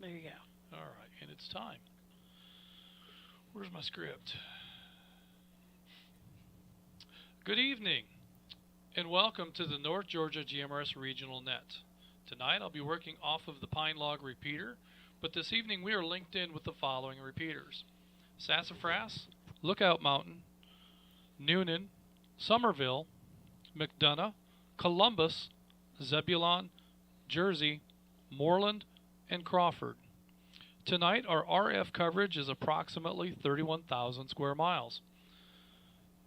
There you go. All right, and it's time. Where's my script? Good evening, and welcome to the North Georgia GMRS Regional Net. Tonight I'll be working off of the Pine Log repeater, but this evening we are linked in with the following repeaters: Sassafras, Lookout Mountain, Noonan, Somerville, McDonough, Columbus, Zebulon, Jersey, Moreland, and Crawford. Tonight our RF coverage is approximately 31,000 square miles.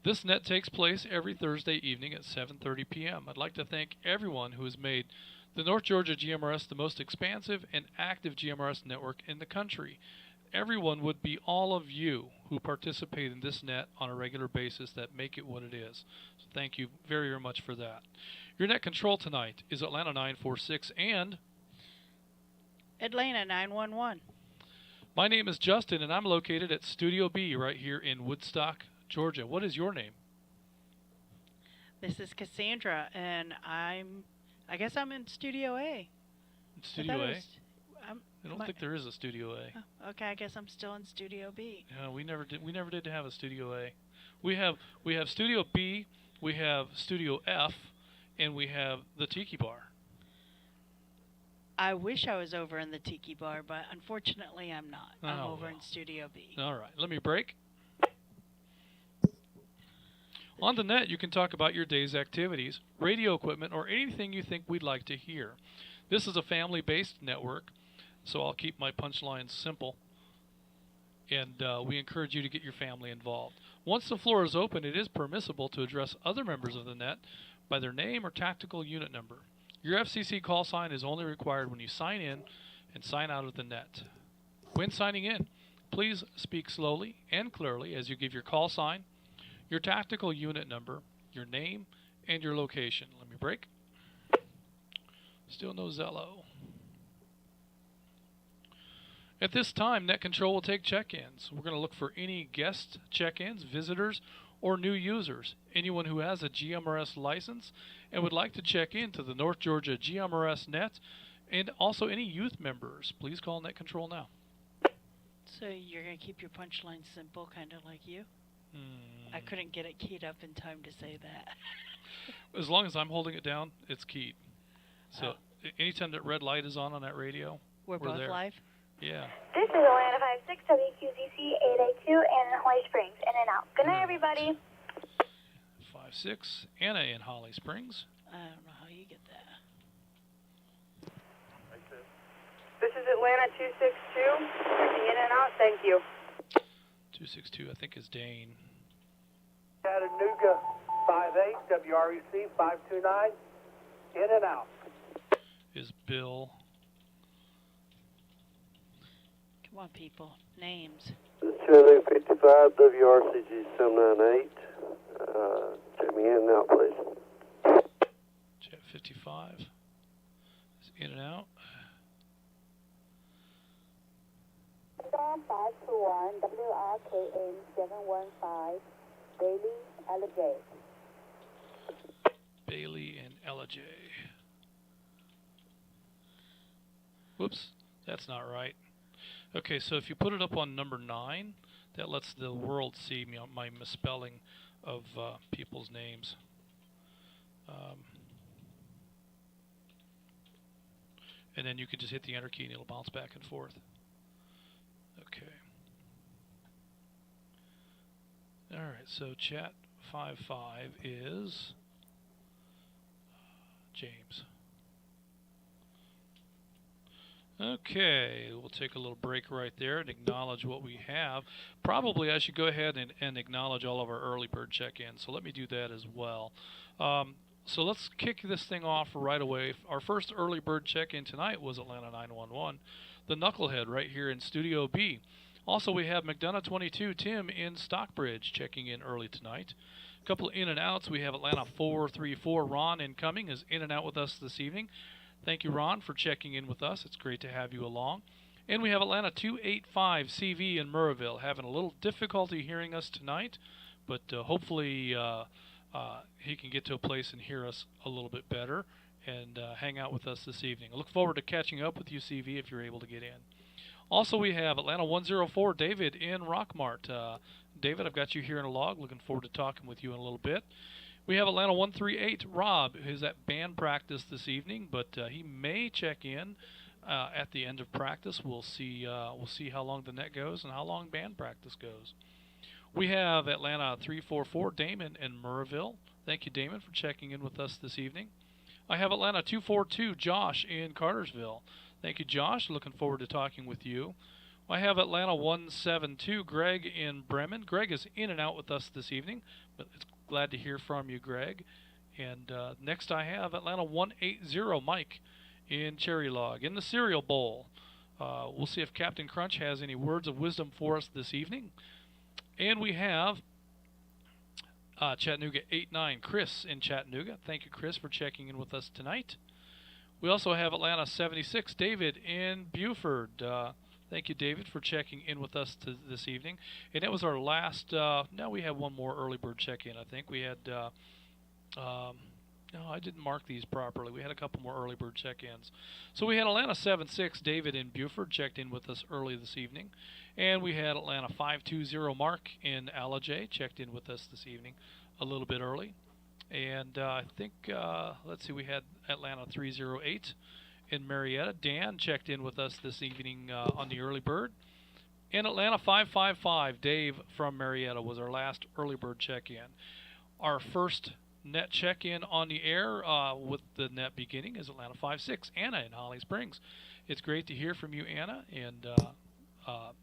This net takes place every Thursday evening at 7:30 p.m. I'd like to thank everyone who has made the North Georgia GMRS the most expansive and active GMRS network in the country. Everyone would be all of you who participate in this net on a regular basis that make it what it is. So thank you very, very much for that. Your net control tonight is Atlanta 946 and Atlanta 911. My name is Justin, and I'm located at Studio B right here in Woodstock, Georgia. What is your name? This is Cassandra, and I guess I'm in Studio A. Studio A? I don't think there is a Studio A. Oh, okay, I guess I'm still in Studio B. Yeah, we never did have a Studio A. We have Studio B, we have Studio F, and we have the Tiki Bar. I wish I was over in the Tiki Bar, but unfortunately I'm not. I'm over in Studio B. All right, let me break. On the net, you can talk about your day's activities, radio equipment, or anything you think we'd like to hear. This is a family-based network, so I'll keep my punchlines simple, and we encourage you to get your family involved. Once the floor is open, it is permissible to address other members of the net by their name or tactical unit number. Your FCC call sign is only required when you sign in and sign out of the net. When signing in, please speak slowly and clearly as you give your call sign, your tactical unit number, your name, and your location. Let me break. Still no Zello. At this time, Net Control will take check-ins. We're going to look for any guest check-ins, visitors, or new users. Anyone who has a GMRS license and would like to check in to the North Georgia GMRS net, and also any youth members, please call Net Control now. So you're going to keep your punchline simple, kind of like you? I couldn't get it keyed up in time to say that. As long as I'm holding it down, it's keyed. So anytime that red light is on that radio, we're both there. Live? Yeah. This is Atlanta 56 WQZC 882 and Holly Springs, in and out. Good night, everybody. 56, Anna in Holly Springs. I don't know how you get that. This is Atlanta 262, checking in and out, thank you. 262, I think, is Dane. Chattanooga 58, WREC 529, in and out. Is Bill. Come on, people. Names. Chattanooga 55, WRCG 798. Check me in and out, please. Chat 55 is in and out. 521 WRKN 715, Bailey, LJ. Bailey and LJ. Whoops, that's not right. Okay, so if you put it up on number 9, that lets the world see my misspelling of people's names. And then you can just hit the enter key and it'll bounce back and forth. Okay. Alright, so chat 55 is James. Okay, we'll take a little break right there and acknowledge what we have. Probably I should go ahead and acknowledge all of our early bird check-ins, so let me do that as well. So let's kick this thing off right away. Our first early bird check-in tonight was Atlanta 911, the Knucklehead right here in Studio B. Also, we have McDonough 22, Tim in Stockbridge checking in early tonight. A couple of in and outs. We have Atlanta 434, Ron incoming, is in and out with us this evening. Thank you, Ron, for checking in with us. It's great to have you along. And we have Atlanta 285, CV in Murrayville, having a little difficulty hearing us tonight, but hopefully he can get to a place and hear us a little bit better and hang out with us this evening. I look forward to catching up with you, CV, if you're able to get in. Also, we have Atlanta 104, David in Rockmart. David, I've got you here in a log. Looking forward to talking with you in a little bit. We have Atlanta 138, Rob, who's at band practice this evening, but he may check in at the end of practice. We'll see how long the net goes and how long band practice goes. We have Atlanta 344, Damon in Murrayville. Thank you, Damon, for checking in with us this evening. I have Atlanta 242, Josh in Cartersville. Thank you, Josh. Looking forward to talking with you. I have Atlanta 172, Greg in Bremen. Greg is in and out with us this evening, but it's glad to hear from you, Greg. And next I have Atlanta 180, Mike in Cherry Log. In the cereal bowl, we'll see if Captain Crunch has any words of wisdom for us this evening. And we have Chattanooga 89, Chris in Chattanooga. Thank you, Chris, for checking in with us tonight. We also have Atlanta 76, David in Buford. Thank you, David, for checking in with us this evening. And that was our last. Now we have one more early bird check-in. I think we had. No, I didn't mark these properly. We had a couple more early bird check-ins. So we had Atlanta 76, David in Buford, checked in with us early this evening. And we had Atlanta 520, Mark in Allijay, checked in with us this evening a little bit early. And I think, let's see, we had Atlanta 308 in Marietta. Dan checked in with us this evening on the early bird. And Atlanta 555, Dave from Marietta, was our last early bird check-in. Our first net check-in on the air with the net beginning is Atlanta 56, Anna in Holly Springs. It's great to hear from you, Anna, and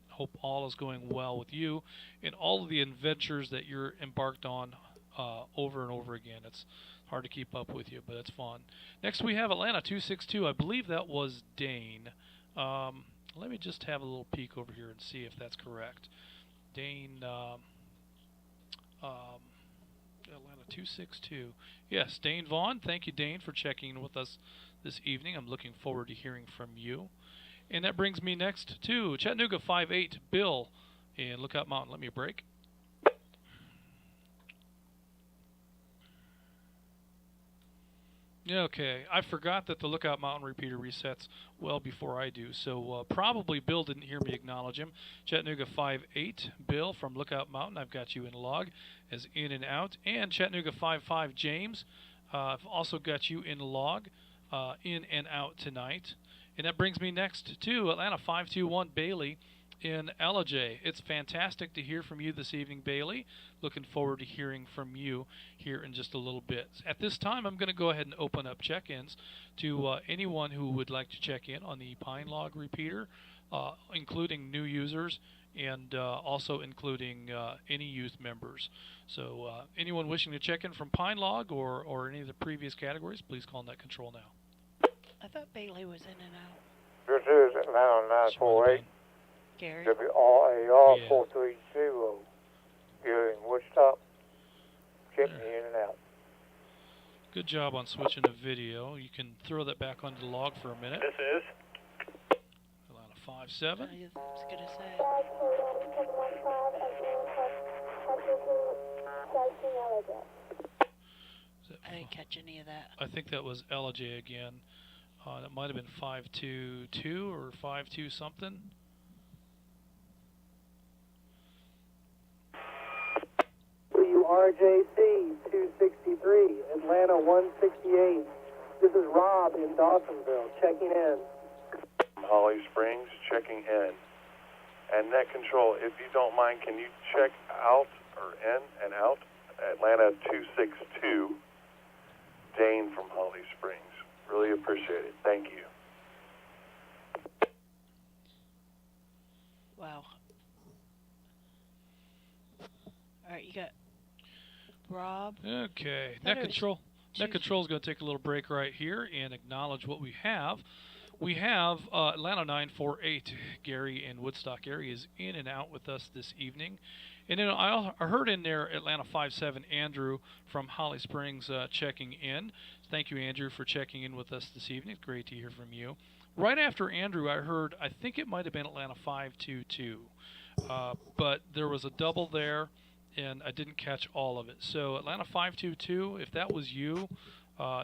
hope all is going well with you and all of the adventures that you're embarked on over and over again. It's hard to keep up with you, but it's fun. Next we have Atlanta 262. I believe that was Dane. Let me just have a little peek over here and see if that's correct. Dane, Atlanta 262. Yes, Dane Vaughn. Thank you, Dane, for checking in with us this evening. I'm looking forward to hearing from you. And that brings me next to Chattanooga 58, Bill in Lookout Mountain. Let me break. Okay, I forgot that the Lookout Mountain repeater resets well before I do, so probably Bill didn't hear me acknowledge him. Chattanooga 58, Bill from Lookout Mountain, I've got you in log as in and out. And Chattanooga 55, James, I've also got you in log in and out tonight. And that brings me next to Atlanta 521, Bailey in Allijay. It's fantastic to hear from you this evening, Bailey. Looking forward to hearing from you here in just a little bit. At this time, I'm going to go ahead and open up check-ins to anyone who would like to check in on the Pine Log repeater, including new users and also including any youth members. So anyone wishing to check in from Pine Log or any of the previous categories, please call net control now. I thought Bailey was in and out. This is Atlanta 948. Gary? WRAR 430. Here in Woodstock. Checking in and out. Good job on switching to video. You can throw that back onto the log for a minute. This is Atlanta 57. I was going to say. I didn't catch any of that. I think that was Allijay again. That might have been 522 or 52 something. WRJC 263, Atlanta 168. This is Rob in Dawsonville, checking in. Holly Springs, checking in. And net control, if you don't mind, can you check out or in and out? Atlanta 262, Dane from Holly Springs. Really appreciate it. Thank you. Wow. All right, you got Rob. Okay, net control. Net control is going to take a little break right here and acknowledge what we have. We have Atlanta 948, Gary in Woodstock. Gary is in and out with us this evening. And then I heard in there Atlanta 57, Andrew from Holly Springs checking in. Thank you, Andrew, for checking in with us this evening. It's great to hear from you. Right after Andrew, I heard, I think it might have been Atlanta 522. But there was a double there, and I didn't catch all of it. So Atlanta 522, if that was you,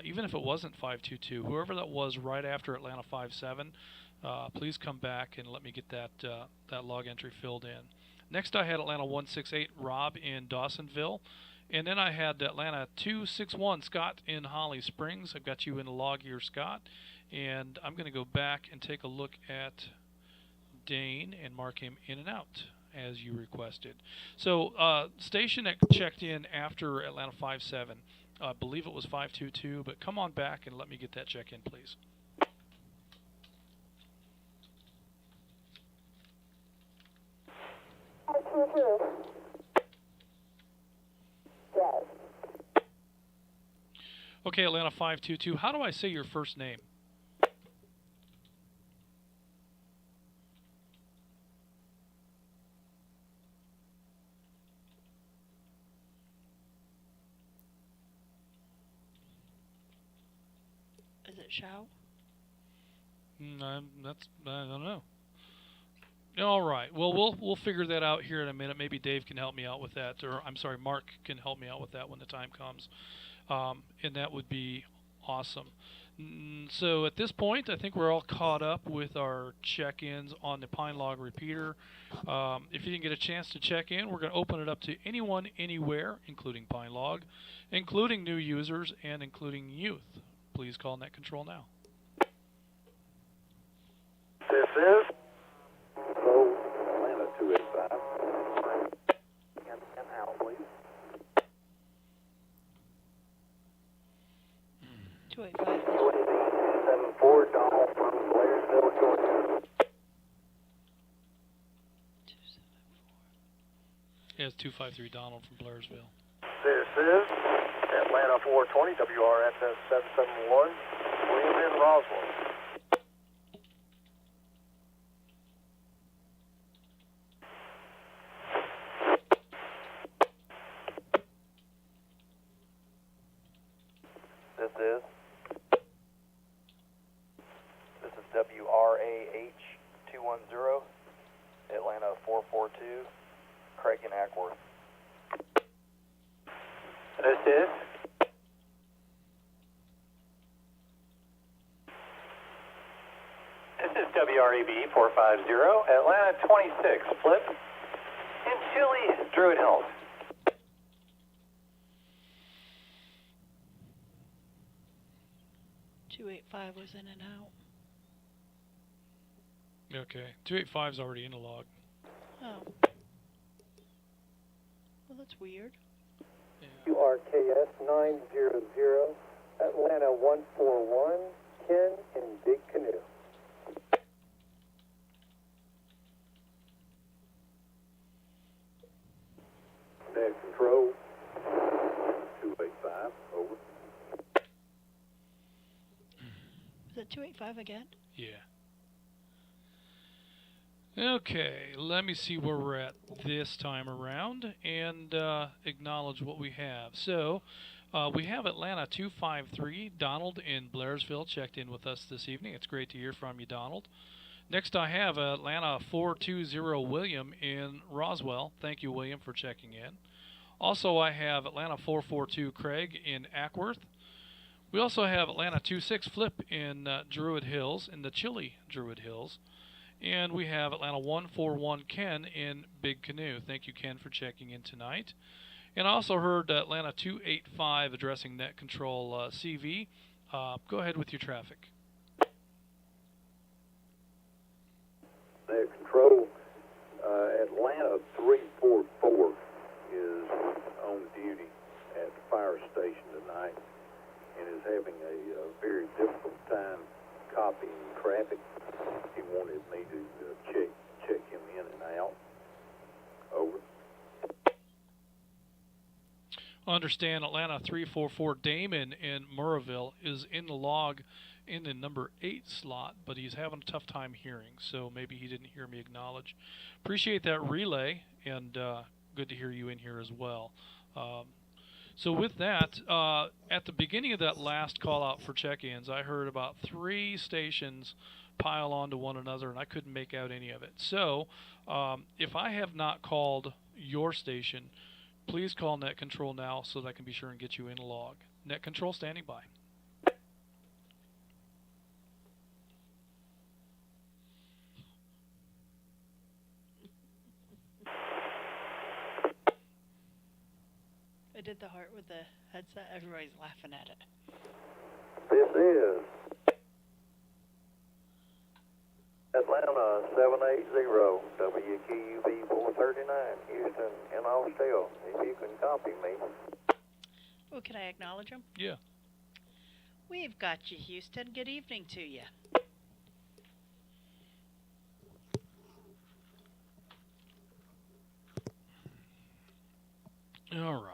even if it wasn't 522, whoever that was right after Atlanta 57, please come back and let me get that log entry filled in. Next, I had Atlanta 168 Rob in Dawsonville, and then I had Atlanta 261 Scott in Holly Springs. I've got you in the log here, Scott, and I'm going to go back and take a look at Dane and mark him in and out as you requested. So station that checked in after Atlanta 57, I believe it was 522, but come on back and let me get that check in, please. Okay, Atlanta 522, how do I say your first name? Is it Shao? I don't know. All right. Well, we'll figure that out here in a minute. Maybe Dave can help me out with that, or I'm sorry, Mark can help me out with that when the time comes, and that would be awesome. So at this point, I think we're all caught up with our check-ins on the Pine Log repeater. If you didn't get a chance to check in, we're going to open it up to anyone, anywhere, including Pine Log, including new users, and including youth. Please call Net Control now. This is Atlanta 285. And out, please. 285. 274 Donald from Blairsville, Georgia. 274. Yeah, it's 253 Donald from Blairsville. This is Atlanta 420 WRSS 771. William in Roswell. This is WRAH 210, Atlanta 442, Craig and Ackworth. This is WRAB 450, Atlanta 26, Flip, in Chile, Druid Hills. $285 was in and out. Okay, 285's already in the log. Oh. Well, that's weird. QRKS 900, Atlanta 141, Ken in Big Canoe. Net Control 285, over. Is it 285 again? Yeah. Okay, let me see where we're at this time around and acknowledge what we have. So, we have Atlanta 253, Donald in Blairsville checked in with us this evening. It's great to hear from you, Donald. Next I have Atlanta 420, William in Roswell. Thank you, William, for checking in. Also, I have Atlanta 442, Craig in Ackworth. We also have Atlanta 26, Flip in Druid Hills, in the chilly Druid Hills. And we have Atlanta 141, Ken in Big Canoe. Thank you, Ken, for checking in tonight. And I also heard Atlanta 285 addressing Net Control CV. Go ahead with your traffic. Net Control, Atlanta 344 is on duty at the fire station tonight and is having a very difficult time copying traffic. He wanted me to check him in and out. Over. Understand Atlanta 344 Damon in Murrayville is in the log in the number 8 slot, but he's having a tough time hearing, so maybe he didn't hear me acknowledge. Appreciate that relay, and good to hear you in here as well. So with that, at the beginning of that last call out for check-ins, I heard about 3 stations pile onto one another, and I couldn't make out any of it. So if I have not called your station, please call Net Control now so that I can be sure and get you in a log. Net Control standing by. did the heart with the headset. Everybody's laughing at it. This is Atlanta 780 WQUB 439 Houston in Austell. If you can copy me. Oh, can I acknowledge him? Yeah. We've got you, Houston. Good evening to you. All right.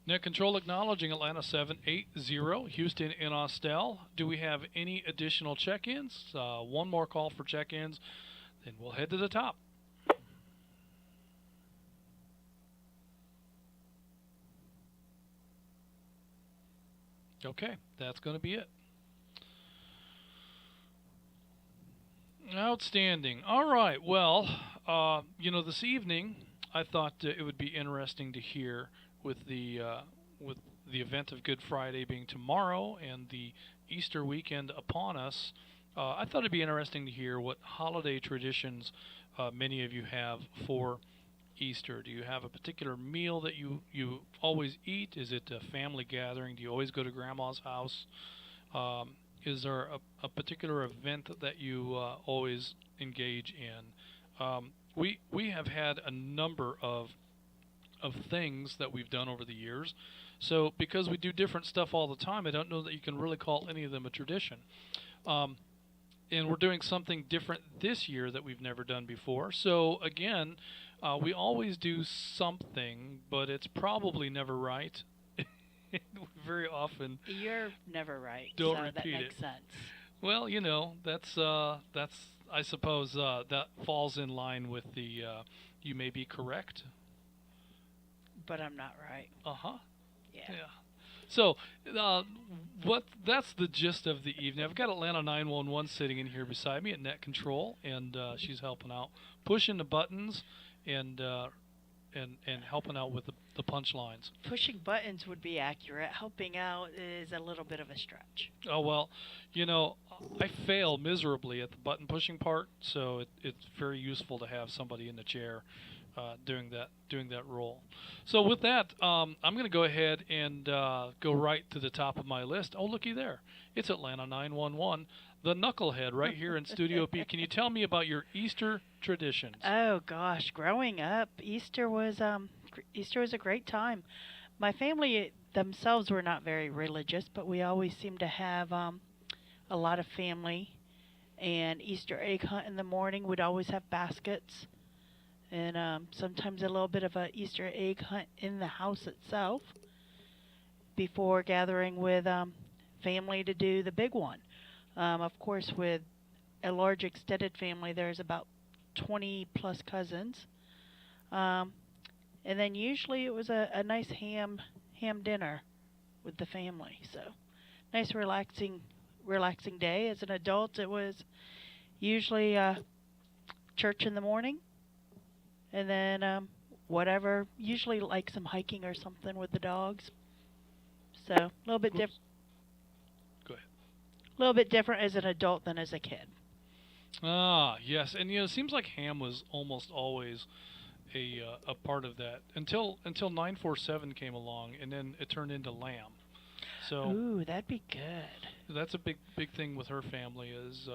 Net Control acknowledging Atlanta 780, Houston in Austell. Do we have any additional check-ins? One more call for check-ins, then we'll head to the top. Okay, that's going to be it. Outstanding. All right, well, this evening I thought it would be interesting to hear with the event of Good Friday being tomorrow and the Easter weekend upon us, I thought it'd be interesting to hear what holiday traditions many of you have for Easter. Do you have a particular meal that you always eat? Is it a family gathering? Do you always go to Grandma's house? Is there a particular event that you always engage in? We have had a number of things that we've done over the years. So because we do different stuff all the time, I don't know that you can really call any of them a tradition. And we're doing something different this year that we've never done before. So again, we always do something, but it's probably never right. Very often You're never right. don't so repeat that makes it. sense. Well, that's I suppose that falls in line with the you may be correct. But I'm not right. Uh-huh. Yeah. So, that's the gist of the evening. I've got Atlanta 911 sitting in here beside me at Net Control, and she's helping out, pushing the buttons, and helping out with the punchlines. Pushing buttons would be accurate. Helping out is a little bit of a stretch. Oh, well, I fail miserably at the button pushing part, so it's very useful to have somebody in the chair doing that role. So with that, I'm going to go ahead and go right to the top of my list. Oh, looky there. It's Atlanta 911, the knucklehead right here in Studio B. Can you tell me about your Easter traditions? Oh gosh, growing up, Easter was a great time. My family themselves were not very religious, but we always seemed to have a lot of family. And Easter egg hunt in the morning, we'd always have baskets. And sometimes a little bit of a Easter egg hunt in the house itself before gathering with family to do the big one. Of course, with a large extended family, there's about 20 plus cousins. And then usually it was a nice ham dinner with the family. So nice relaxing day. As an adult, it was usually church in the morning. And then whatever, usually like some hiking or something with the dogs. So a little bit different. Go ahead. A little bit different as an adult than as a kid. Ah, yes, and it seems like ham was almost always a part of that until 947 came along, and then it turned into lamb. So ooh, that'd be good. That's a big thing with her family. Is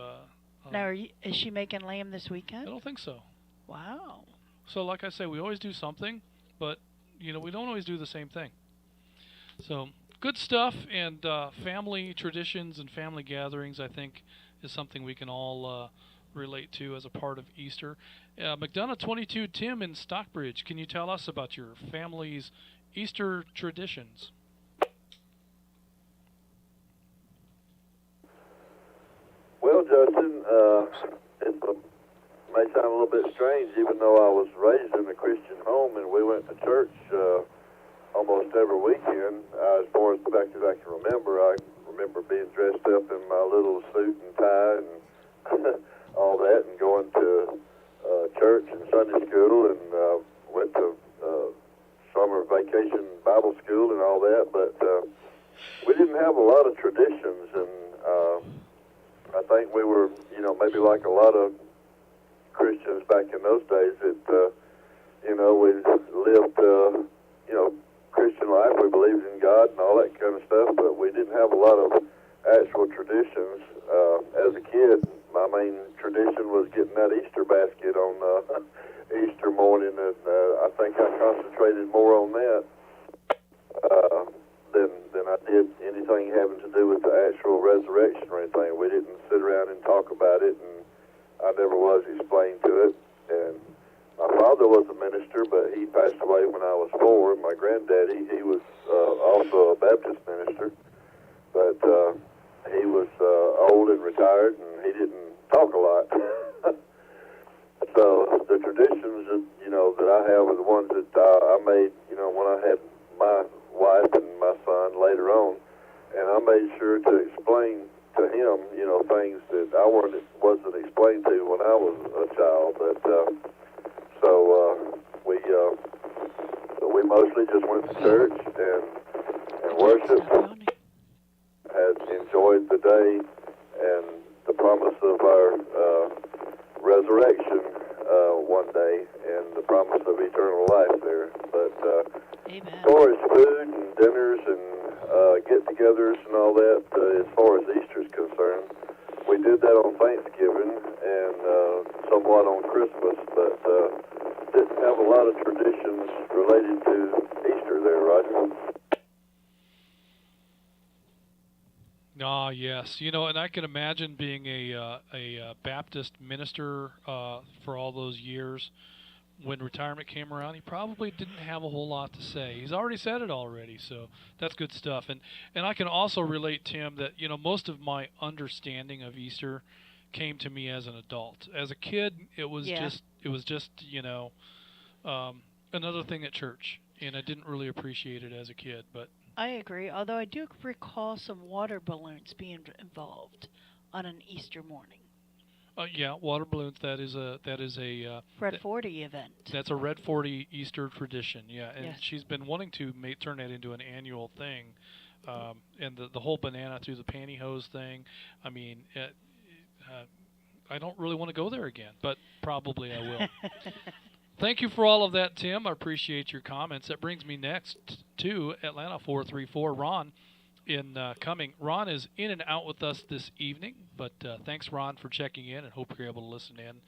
now is she making lamb this weekend? I don't think so. Wow. So like I say, we always do something, but we don't always do the same thing. So good stuff, and family traditions and family gatherings, I think, is something we can all relate to as a part of Easter. McDonough 22 Tim in Stockbridge, can you tell us about your family's Easter traditions? Well, Justin, it may sound a little bit strange, even though I was raised in a Christian home and we went to church almost every weekend. As far back as I can remember, I remember being dressed up in my little suit and tie and all that, and going to church and Sunday school, and went to summer vacation Bible school and all that. But we didn't have a lot of traditions, and I think we were, maybe like a lot of Christians back in those days, that we lived, Christian life. We believed in God and all that kind of stuff, but we didn't have a lot of actual traditions. As a kid, my main tradition was getting that Easter basket on Easter morning, and I think I concentrated more on that than I did anything having to do with the actual resurrection or anything. We didn't sit around and talk about it, and I never was explained to it. And my father was a minister, but he passed away when I was 4. My granddaddy, he was also a Baptist minister, but he was old and retired, and he didn't talk a lot. So the traditions that I have are the ones that I made, when I had my wife and my son later on, and I made sure to explain to him, things that I wasn't explained to when I was a child. But we mostly just went to church and worshiped, had enjoyed the day and the promise of our resurrection one day and the promise of eternal life there. But as far as food and dinners and get-togethers and all that, as far as Easter's concerned, we did that on Thanksgiving and somewhat on Christmas, but didn't have a lot of traditions related to Easter there, Roger. Ah, yes. And I can imagine being a Baptist minister for all those years. When retirement came around, he probably didn't have a whole lot to say. He's already said it already, so that's good stuff. And I can also relate, Tim, that most of my understanding of Easter came to me as an adult. As a kid, it was just another thing at church, and I didn't really appreciate it as a kid. But I agree, although I do recall some water balloons being involved on an Easter morning. Yeah, water balloons. That is a Red 40 event. That's a Red 40 Easter tradition. Yeah, and yes. She's been wanting to turn that into an annual thing, and the whole banana through the pantyhose thing. I mean, I don't really want to go there again, but probably I will. Thank you for all of that, Tim. I appreciate your comments. That brings me next to Atlanta 434, Ron. Coming. Ron is in and out with us this evening, but thanks, Ron, for checking in, and hope you're able to listen in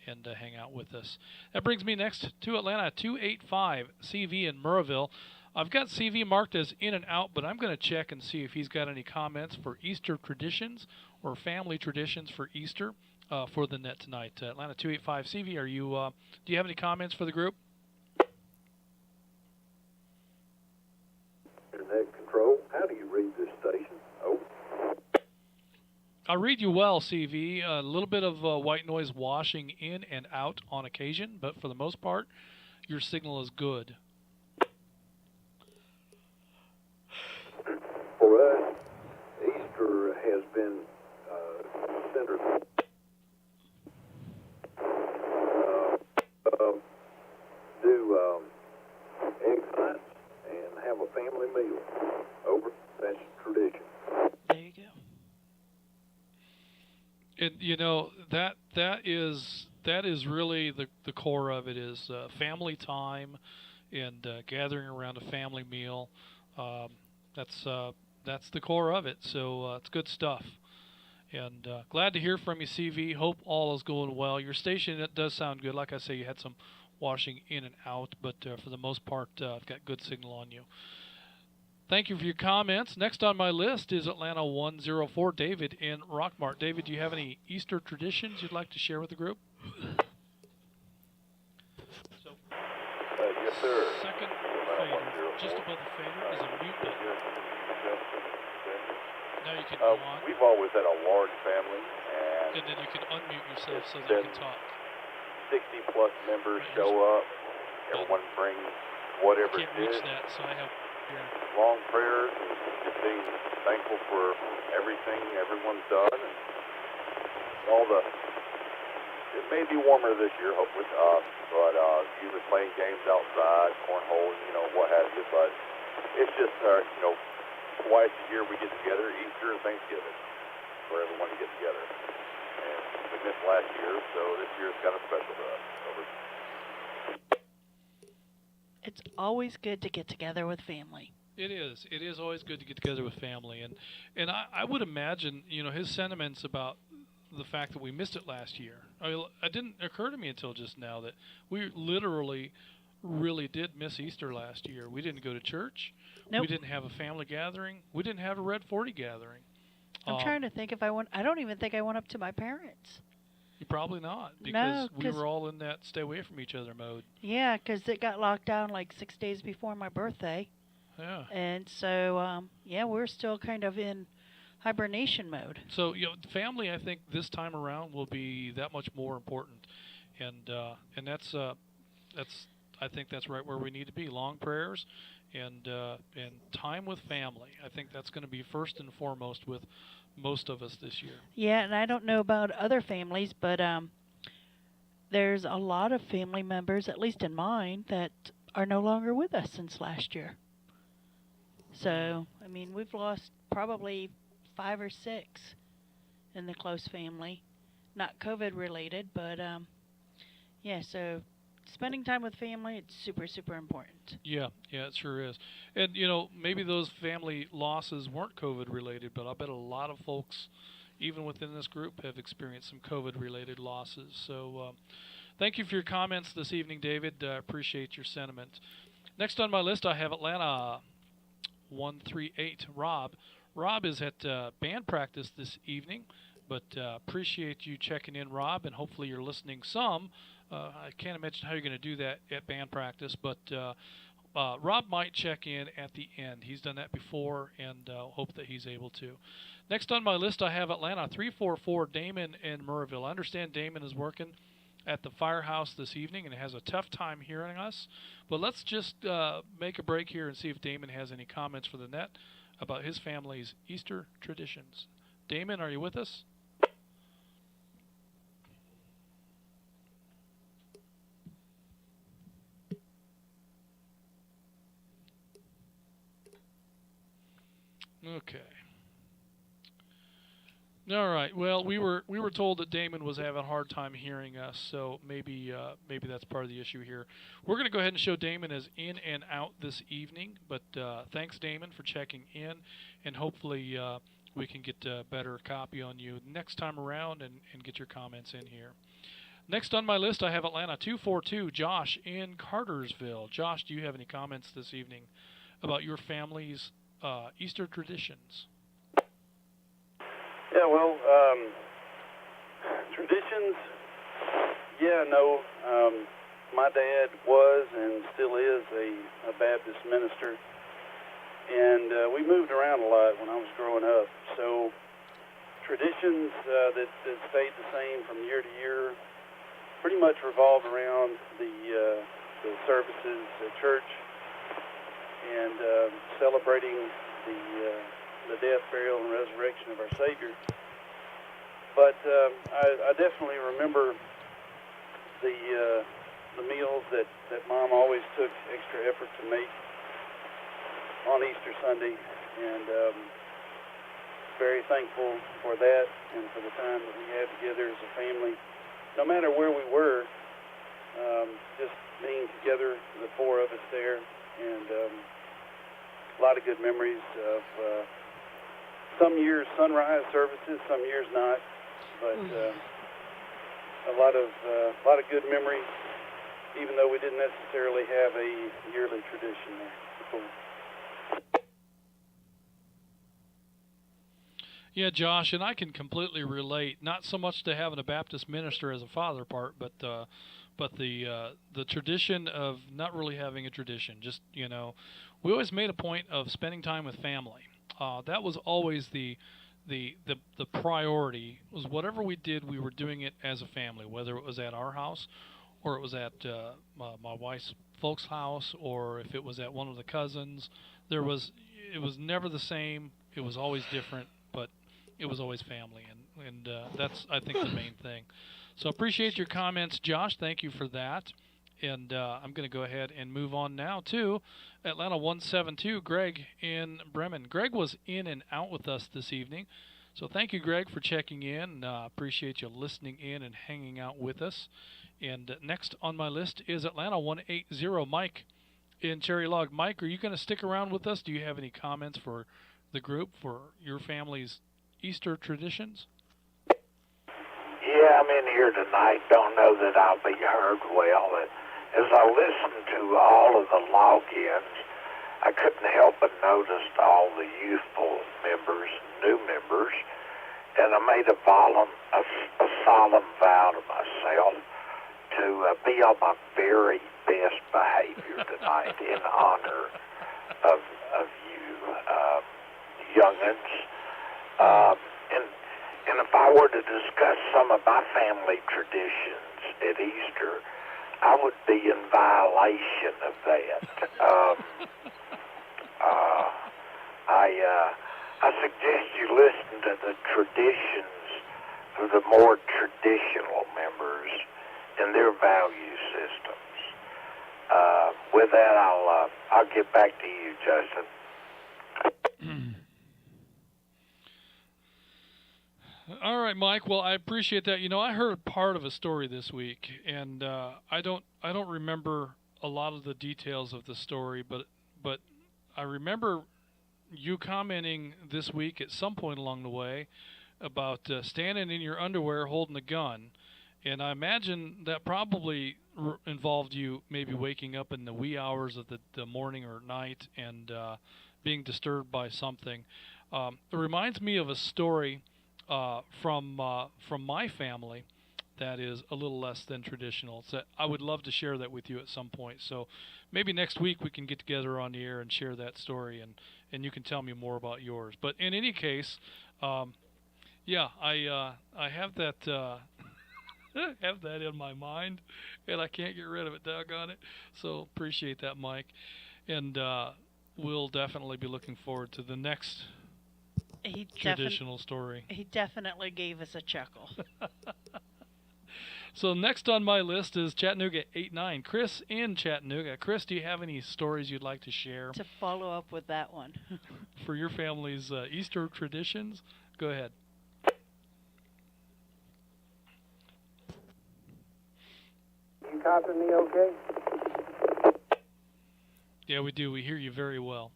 and hang out with us. That brings me next to Atlanta 285, CV in Murrayville. I've got CV marked as in and out, but I'm going to check and see if he's got any comments for Easter traditions or family traditions for Easter for the net tonight. Atlanta 285, CV, are you? Do you have any comments for the group? Internet control. How do you read this station? Oh. I read you well, CV. A little bit of white noise washing in and out on occasion, but for the most part, your signal is good. For us, Easter has been centered. Do egg hunts and have a family meal. Over. That's tradition. There you go. And that is really the core of it is family time and gathering around a family meal. That's the core of it. So it's good stuff. And glad to hear from you, CV. Hope all is going well. Your station, it does sound good. Like I say, you had some washing in and out, but for the most part, I've got good signal on you. Thank you for your comments. Next on my list is Atlanta 104, David in Rockmart. David, do you have any Easter traditions you'd like to share with the group? Yes, sir. Second fader, just above the fader, is a mute button. Now you can go on. We've always had a large family, and then you can unmute yourself so that you can talk. 60-plus members show up. Everyone brings whatever I can't it is. reach that, so I have here. Long prayers and just being thankful for everything everyone's done. And all the. It may be warmer this year, hopefully, but usually playing games outside, cornhole, what have you. But it's just, twice a year we get together, Easter and Thanksgiving, for everyone to get together. And we missed last year, so this year is kind of special to us. Over. It's always good to get together with family. It is. It is always good to get together with family, and I would imagine his sentiments about the fact that we missed it last year. It didn't occur to me until just now that we literally really did miss Easter last year. We didn't go to church. We Nope. didn't have a family gathering. We didn't have a Red 40 gathering. I'm trying to think if I went. I don't even think I went up to my parents. Probably not, No, because we 'cause were all in that stay away from each other mode. yeah, 'cause it got locked down like 6 days before my birthday, Yeah. and so yeah, we're still kind of in hibernation mode. So family, I think this time around will be that much more important, and that's I think that's right where we need to be. Long prayers, and time with family. I think that's going to be first and foremost with most of us this year. Yeah, and I don't know about other families, but there's a lot of family members, at least in mine, that are no longer with us since last year. So, I mean, we've lost probably 5 or 6 in the close family. Not COVID related, but yeah, so spending time with family, it's super, super important. Yeah, it sure is. And maybe those family losses weren't COVID related, but I bet a lot of folks, even within this group, have experienced some COVID related losses. So, thank you for your comments this evening, David. Appreciate your sentiment. Next on my list, I have Atlanta 138, Rob. Rob is at band practice this evening, but appreciate you checking in, Rob, and hopefully you're listening some. I can't imagine how you're going to do that at band practice, but Rob might check in at the end. He's done that before, and hope that he's able to. Next on my list, I have Atlanta 344, Damon in Murrayville. I understand Damon is working at the firehouse this evening and has a tough time hearing us. But let's just make a break here and see if Damon has any comments for the net about his family's Easter traditions. Damon, are you with us? Okay. All right. Well, we were told that Damon was having a hard time hearing us, so maybe that's part of the issue here. We're going to go ahead and show Damon as in and out this evening. But thanks, Damon, for checking in, and hopefully we can get a better copy on you next time around and get your comments in here. Next on my list, I have Atlanta 242, Josh in Cartersville. Josh, do you have any comments this evening about your family's Easter traditions? Yeah, well, traditions, yeah, no. My dad was and still is a Baptist minister, and we moved around a lot when I was growing up. So traditions that stayed the same from year to year pretty much revolved around the services at church and celebrating the death, burial, and resurrection of our Savior. But I definitely remember the meals that Mom always took extra effort to make on Easter Sunday, and very thankful for that and for the time that we had together as a family. No matter where we were, just being together, the four of us there, and a lot of good memories of some years sunrise services, some years not, but a lot of good memories, even though we didn't necessarily have a yearly tradition there. Cool. Yeah, Josh, and I can completely relate. Not so much to having a Baptist minister as a father part, but the tradition of not really having a tradition. Just we always made a point of spending time with family. That was always the priority. Was whatever we did, we were doing it as a family, whether it was at our house, or it was at my wife's folks' house, or if it was at one of the cousins. It was never the same. It was always different, but it was always family, and that's, I think, the main thing. So appreciate your comments, Josh. Thank you for that. And I'm going to go ahead and move on now to Atlanta 172, Greg in Bremen. Greg was in and out with us this evening. So thank you, Greg, for checking in. Appreciate you listening in and hanging out with us. And next on my list is Atlanta 180, Mike in Cherry Log. Mike, are you going to stick around with us? Do you have any comments for the group for your family's Easter traditions? Yeah, I'm in here tonight. Don't know that I'll be heard well. As I listened to all of the logins, I couldn't help but notice all the youthful members, new members, and I made a solemn vow to myself to be on my very best behavior tonight in honor of you, youngins. And if I were to discuss some of my family traditions at Easter, I would be in violation of that. I suggest you listen to the traditions of the more traditional members and their value systems. With that, I'll get back to you, Justin. All right, Mike. Well, I appreciate that. You know, I heard part of a story this week, and I don't remember a lot of the details of the story, but I remember you commenting this week at some point along the way about standing in your underwear holding a gun, and I imagine that probably involved you maybe waking up in the wee hours of the morning or night and being disturbed by something. It reminds me of a story from my family that is a little less than traditional. So I would love to share that with you at some point. So maybe next week we can get together on the air and share that story, and you can tell me more about yours. But in any case, yeah, I have that have that in my mind, and I can't get rid of it. Doggone it! So appreciate that, Mike, and we'll definitely be looking forward to the next traditional story. He definitely gave us a chuckle. So next on my list is Chattanooga 89. Chris in Chattanooga. Chris, do you have any stories you'd like to share? To follow up with that one. For your family's Easter traditions? Go ahead. You copy me okay? Yeah, we do. We hear you very well.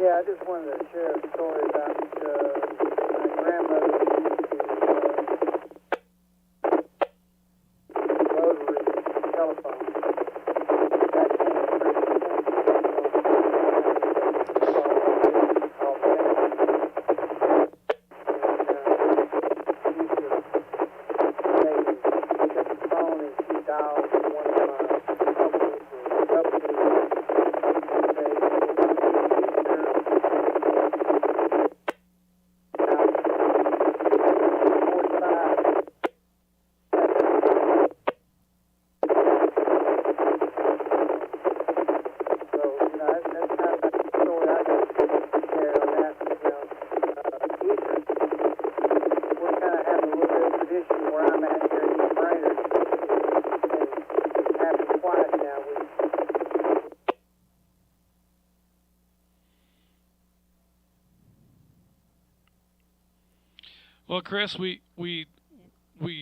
Yeah, I just wanted to share a story about my grandmother used to rotary telephone. That came Well, Chris, we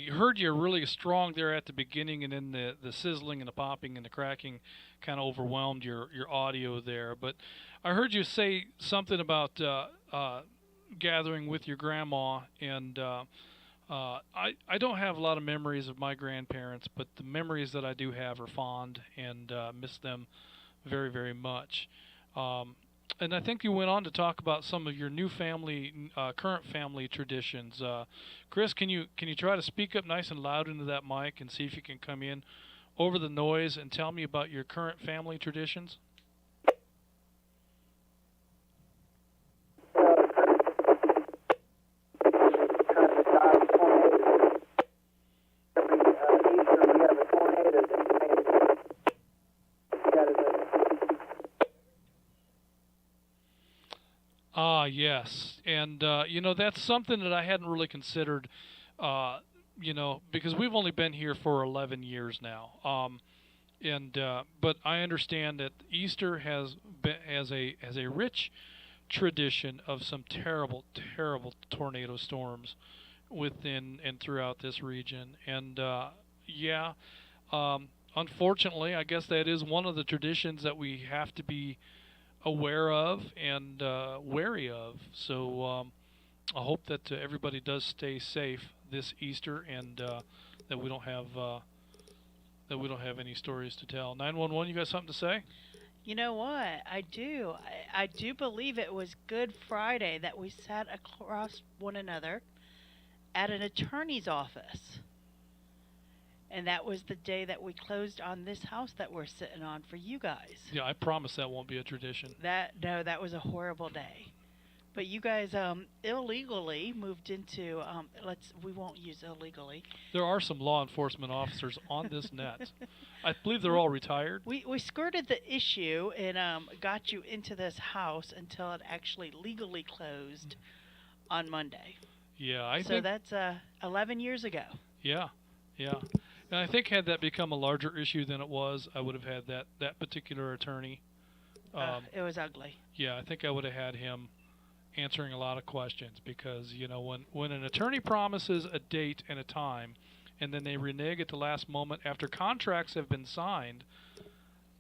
heard you really strong there at the beginning, and then the sizzling and the popping and the cracking kind of overwhelmed your audio there. But I heard you say something about gathering with your grandma, and I don't have a lot of memories of my grandparents, but the memories that I do have are fond, and miss them very, very much. And I think you went on to talk about some of your new family, current family traditions. Chris, can you try to speak up nice and loud into that mic and see if you can come in over the noise and tell me about your current family traditions? Ah, yes. And, that's something that I hadn't really considered, because we've only been here for 11 years now. But I understand that Easter has a rich tradition of some terrible, terrible tornado storms within and throughout this region. And, Unfortunately, I guess that is one of the traditions that we have to be aware of and wary of. So I hope that everybody does stay safe this Easter, and that we don't have any stories to tell. 911, you got something to say? You know what? I do. I do believe it was Good Friday that we sat across one another at an attorney's office. And that was the day that we closed on this house that we're sitting on for you guys. Yeah, I promise that won't be a tradition. That was a horrible day. But you guys illegally moved into we won't use illegally. There are some law enforcement officers on this net. I believe they're all retired. We skirted the issue and got you into this house until it actually legally closed on Monday. Yeah, I so think that's 11 years ago. Yeah. And I think had that become a larger issue than it was, I would have had that particular attorney. It was ugly. Yeah, I think I would have had him answering a lot of questions, because when an attorney promises a date and a time and then they renege at the last moment after contracts have been signed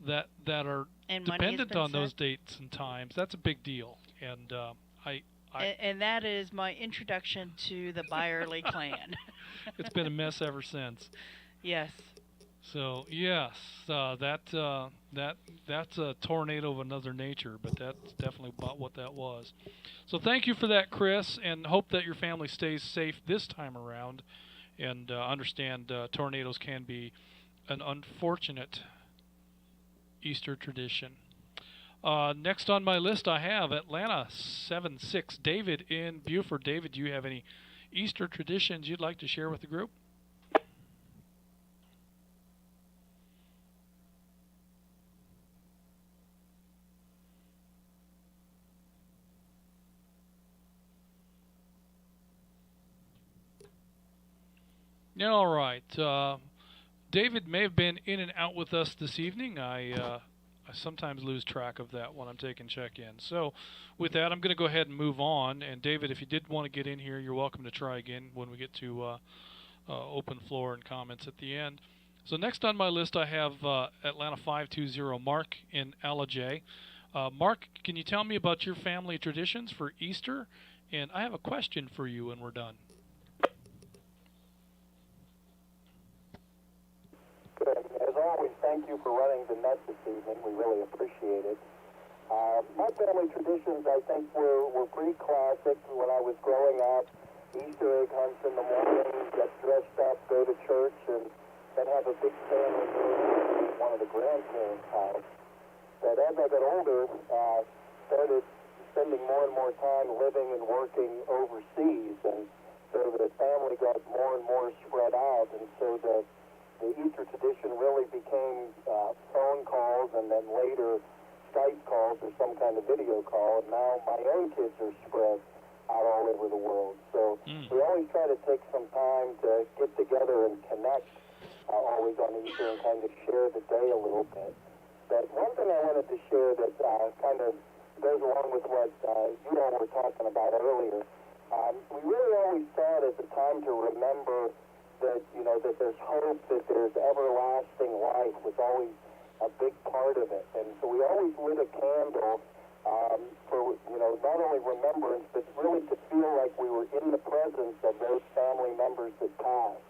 that are dependent on those dates and times, that's a big deal. And and that is my introduction to the Byerly clan. It's been a mess ever since. Yes. So yes, that's a tornado of another nature, but that's definitely about what that was. So thank you for that, Chris, and hope that your family stays safe this time around. And understand tornadoes can be an unfortunate Easter tradition. Next on my list, I have Atlanta 76. David in Buford. David, do you have any Easter traditions you'd like to share with the group? All right. David may have been in and out with us this evening. I sometimes lose track of that when I'm taking check-in. So with that, I'm going to go ahead and move on. And David, if you did want to get in here, you're welcome to try again when we get to open floor and comments at the end. So next on my list, I have Atlanta 520, Mark in Alajay. Mark, can you tell me about your family traditions for Easter? And I have a question for you when we're done. Good. As always, thank you for running the net this evening. We really appreciate it. My family traditions, I think, were pretty classic. When I was growing up, Easter egg hunts in the morning, get dressed up, go to church, and then have a big family meal at one of the grandparents' house. But as I got older, started spending more and more time living and working overseas, and so the family got more and more spread out, and so the Easter tradition really became phone calls and then later Skype calls or some kind of video call. And now my own kids are spread out all over the world. So we always try to take some time to get together and connect always on Easter and kind of share the day a little bit. But one thing I wanted to share that kind of goes along with what you all were talking about earlier, we really always saw it as a time to remember that, that there's hope, that there's everlasting life was always a big part of it. And so we always lit a candle for, not only remembrance, but really to feel like we were in the presence of those family members that passed.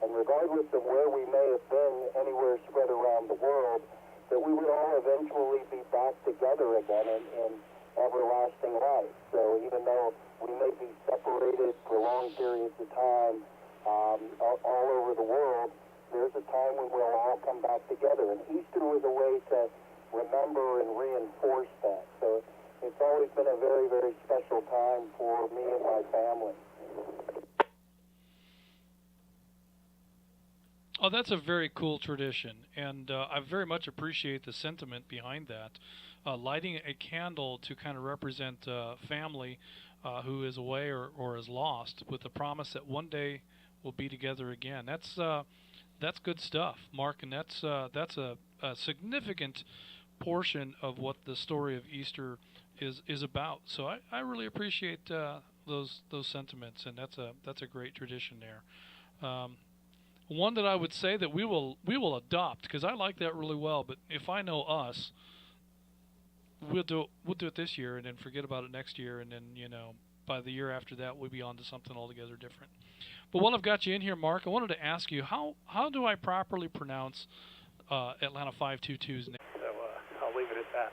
And regardless of where we may have been, anywhere spread around the world, that we would all eventually be back together again in everlasting life. So even though we may be separated for long periods of time, all over the world, there's a time when we'll all come back together. And Easter was a way to remember and reinforce that. So it's always been a very, very special time for me and my family. Oh, that's a very cool tradition, and I very much appreciate the sentiment behind that. Lighting a candle to kind of represent family who is away or is lost, with the promise that one day we'll be together again. That's good stuff, Mark, and that's a significant portion of what the story of Easter is about. So I really appreciate those sentiments, and that's a great tradition there. one that I would say that we will adopt, because I like that really well. But if I know us, we'll do it this year and then forget about it next year, and then by the year after that we'll be on to something altogether different. But while I've got you in here, Mark, I wanted to ask you how do I properly pronounce Atlanta 522's name? So I'll leave it at that.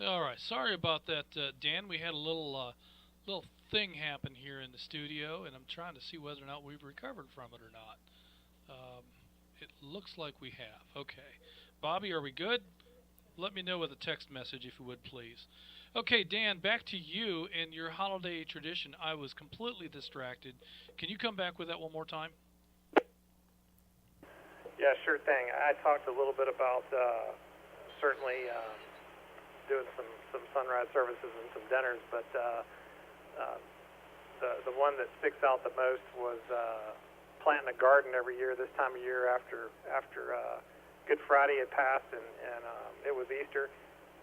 All right, sorry about that, Dan. We had a little thing happen here in the studio, and I'm trying to see whether or not we've recovered from it or not. It looks like we have. Okay, Bobby, are we good? Let me know with a text message if you would, please. Okay, Dan, back to you and your holiday tradition. I was completely distracted. Can you come back with that one more time? Yeah, sure thing. I talked a little bit about certainly doing some sunrise services and some dinners, but the one that sticks out the most was planting a garden every year this time of year after Good Friday had passed and it was Easter.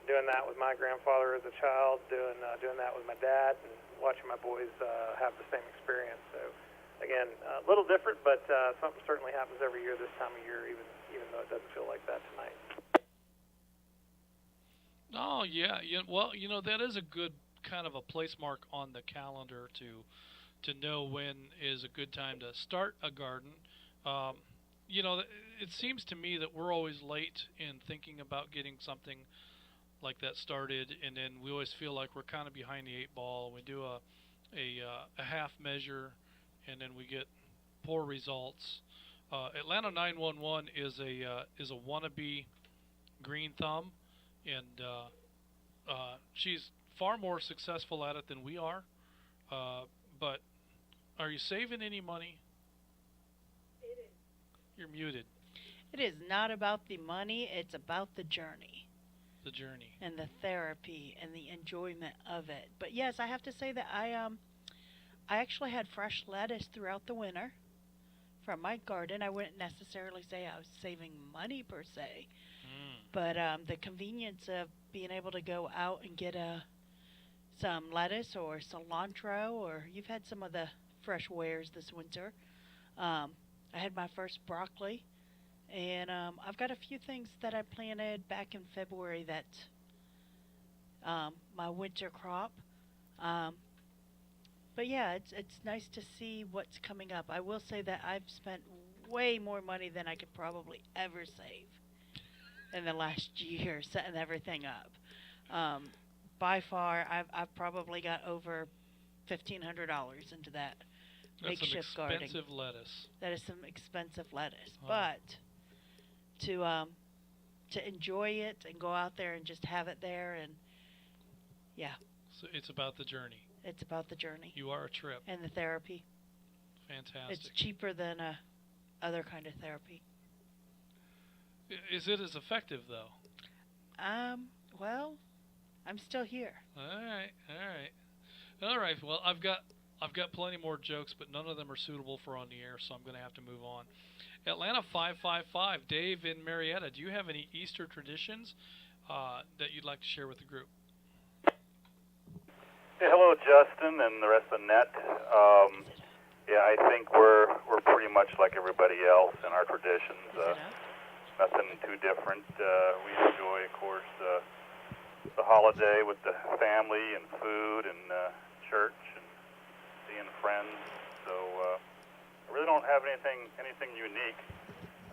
Doing that with my grandfather as a child, doing that with my dad, and watching my boys have the same experience. So again, a little different, but something certainly happens every year this time of year, even though it doesn't feel like that tonight. Oh yeah, well, that is a good kind of a place mark on the calendar to know when is a good time to start a garden. It seems to me that we're always late in thinking about getting something like that started, and then we always feel like we're kind of behind the eight ball. We do a half measure, and then we get poor results. Atlanta 911 is a wannabe green thumb, and she's far more successful at it than we are. But are you saving any money? You're muted. It is not about the money, it's about the journey. The journey. And the therapy and the enjoyment of it. But yes, I have to say that I actually had fresh lettuce throughout the winter from my garden. I wouldn't necessarily say I was saving money per se, but the convenience of being able to go out and get some lettuce or cilantro, or you've had some of the fresh wares this winter. I had my first broccoli, and I've got a few things that I planted back in February that my winter crop. But yeah, it's nice to see what's coming up. I will say that I've spent way more money than I could probably ever save in the last year setting everything up. By far, I've probably got over $1,500 into that. That's Makeshift some gardening. expensive lettuce. That is some expensive lettuce, Oh. but to enjoy it and go out there and just have it there, and yeah, So it's about the journey. it's about the journey You are a trip. and the therapy. Fantastic. It's cheaper than other kind of therapy. Is it as effective though? Well, I'm still here. All right. Well, I've got plenty more jokes, but none of them are suitable for on the air, so I'm going to have to move on. Atlanta 555, Dave in Marietta. Do you have any Easter traditions that you'd like to share with the group? Hey, hello, Justin, and the rest of the net. Yeah, I think we're pretty much like everybody else in our traditions. Nothing too different. We enjoy, of course, the holiday with the family and food and church and seeing friends. So I really don't have anything unique.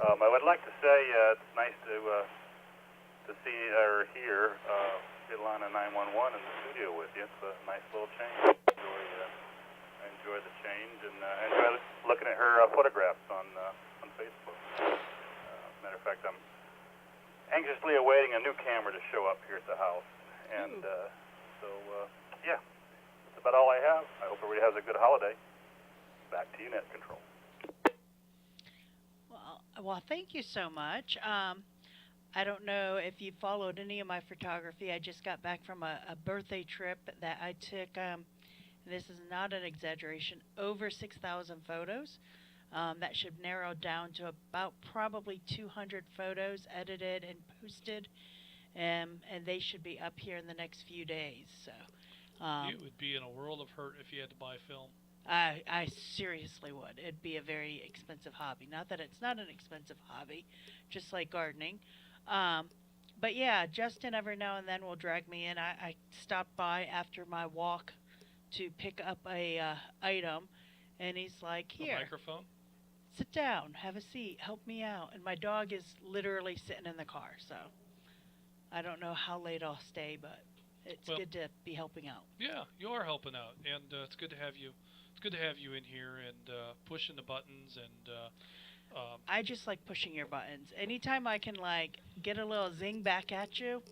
I would like to say it's nice to see or hear Atlanta 911 in the studio with you. It's a nice little change. I enjoy the change, and I enjoy looking at her photographs on Facebook. Matter of fact, I'm anxiously awaiting a new camera to show up here at the house. And yeah, that's about all I have. I hope everybody has a good holiday. Back to you, Net Control. Well, thank you so much. I don't know if you followed any of my photography. I just got back from a birthday trip that I took. This is not an exaggeration. Over 6,000 photos. That should narrow down to about probably 200 photos edited and posted. and they should be up here in the next few days. So You would be in a world of hurt if you had to buy film. I seriously would. It'd be a very expensive hobby. Not that it's not an expensive hobby, just like gardening. Um, but yeah, Justin every now and then will drag me in. I stopped by after my walk to pick up a item, and he's like, A "Here, microphone? sit down, have a seat, help me out." And my dog is literally sitting in the car, so I don't know how late I'll stay, but it's Well, good to be helping out. yeah, you are helping out, and it's good to have you. It's good to have you in here and pushing the buttons and. I just like pushing your buttons. Anytime I can like get a little zing back at you,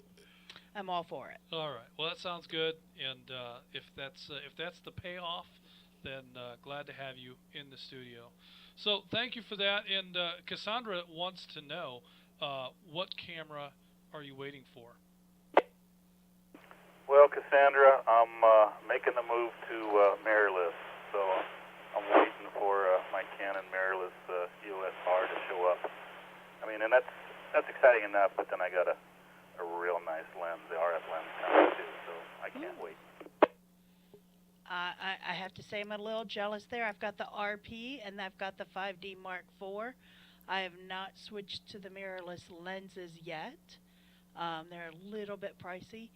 I'm all for it. All right. Well, that sounds good, and if that's the payoff, then glad to have you in the studio. So thank you for that. And Cassandra wants to know what camera are you waiting for? Well, Cassandra, I'm making the move to mirrorless, so I'm waiting for my Canon mirrorless EOS R to show up. I mean, and that's exciting enough, but then I got a real nice lens, the RF lens coming too, so I can't wait. I have to say I'm a little jealous there. I've got the RP and I've got the 5D Mark IV. I have not switched to the mirrorless lenses yet. They're a little bit pricey,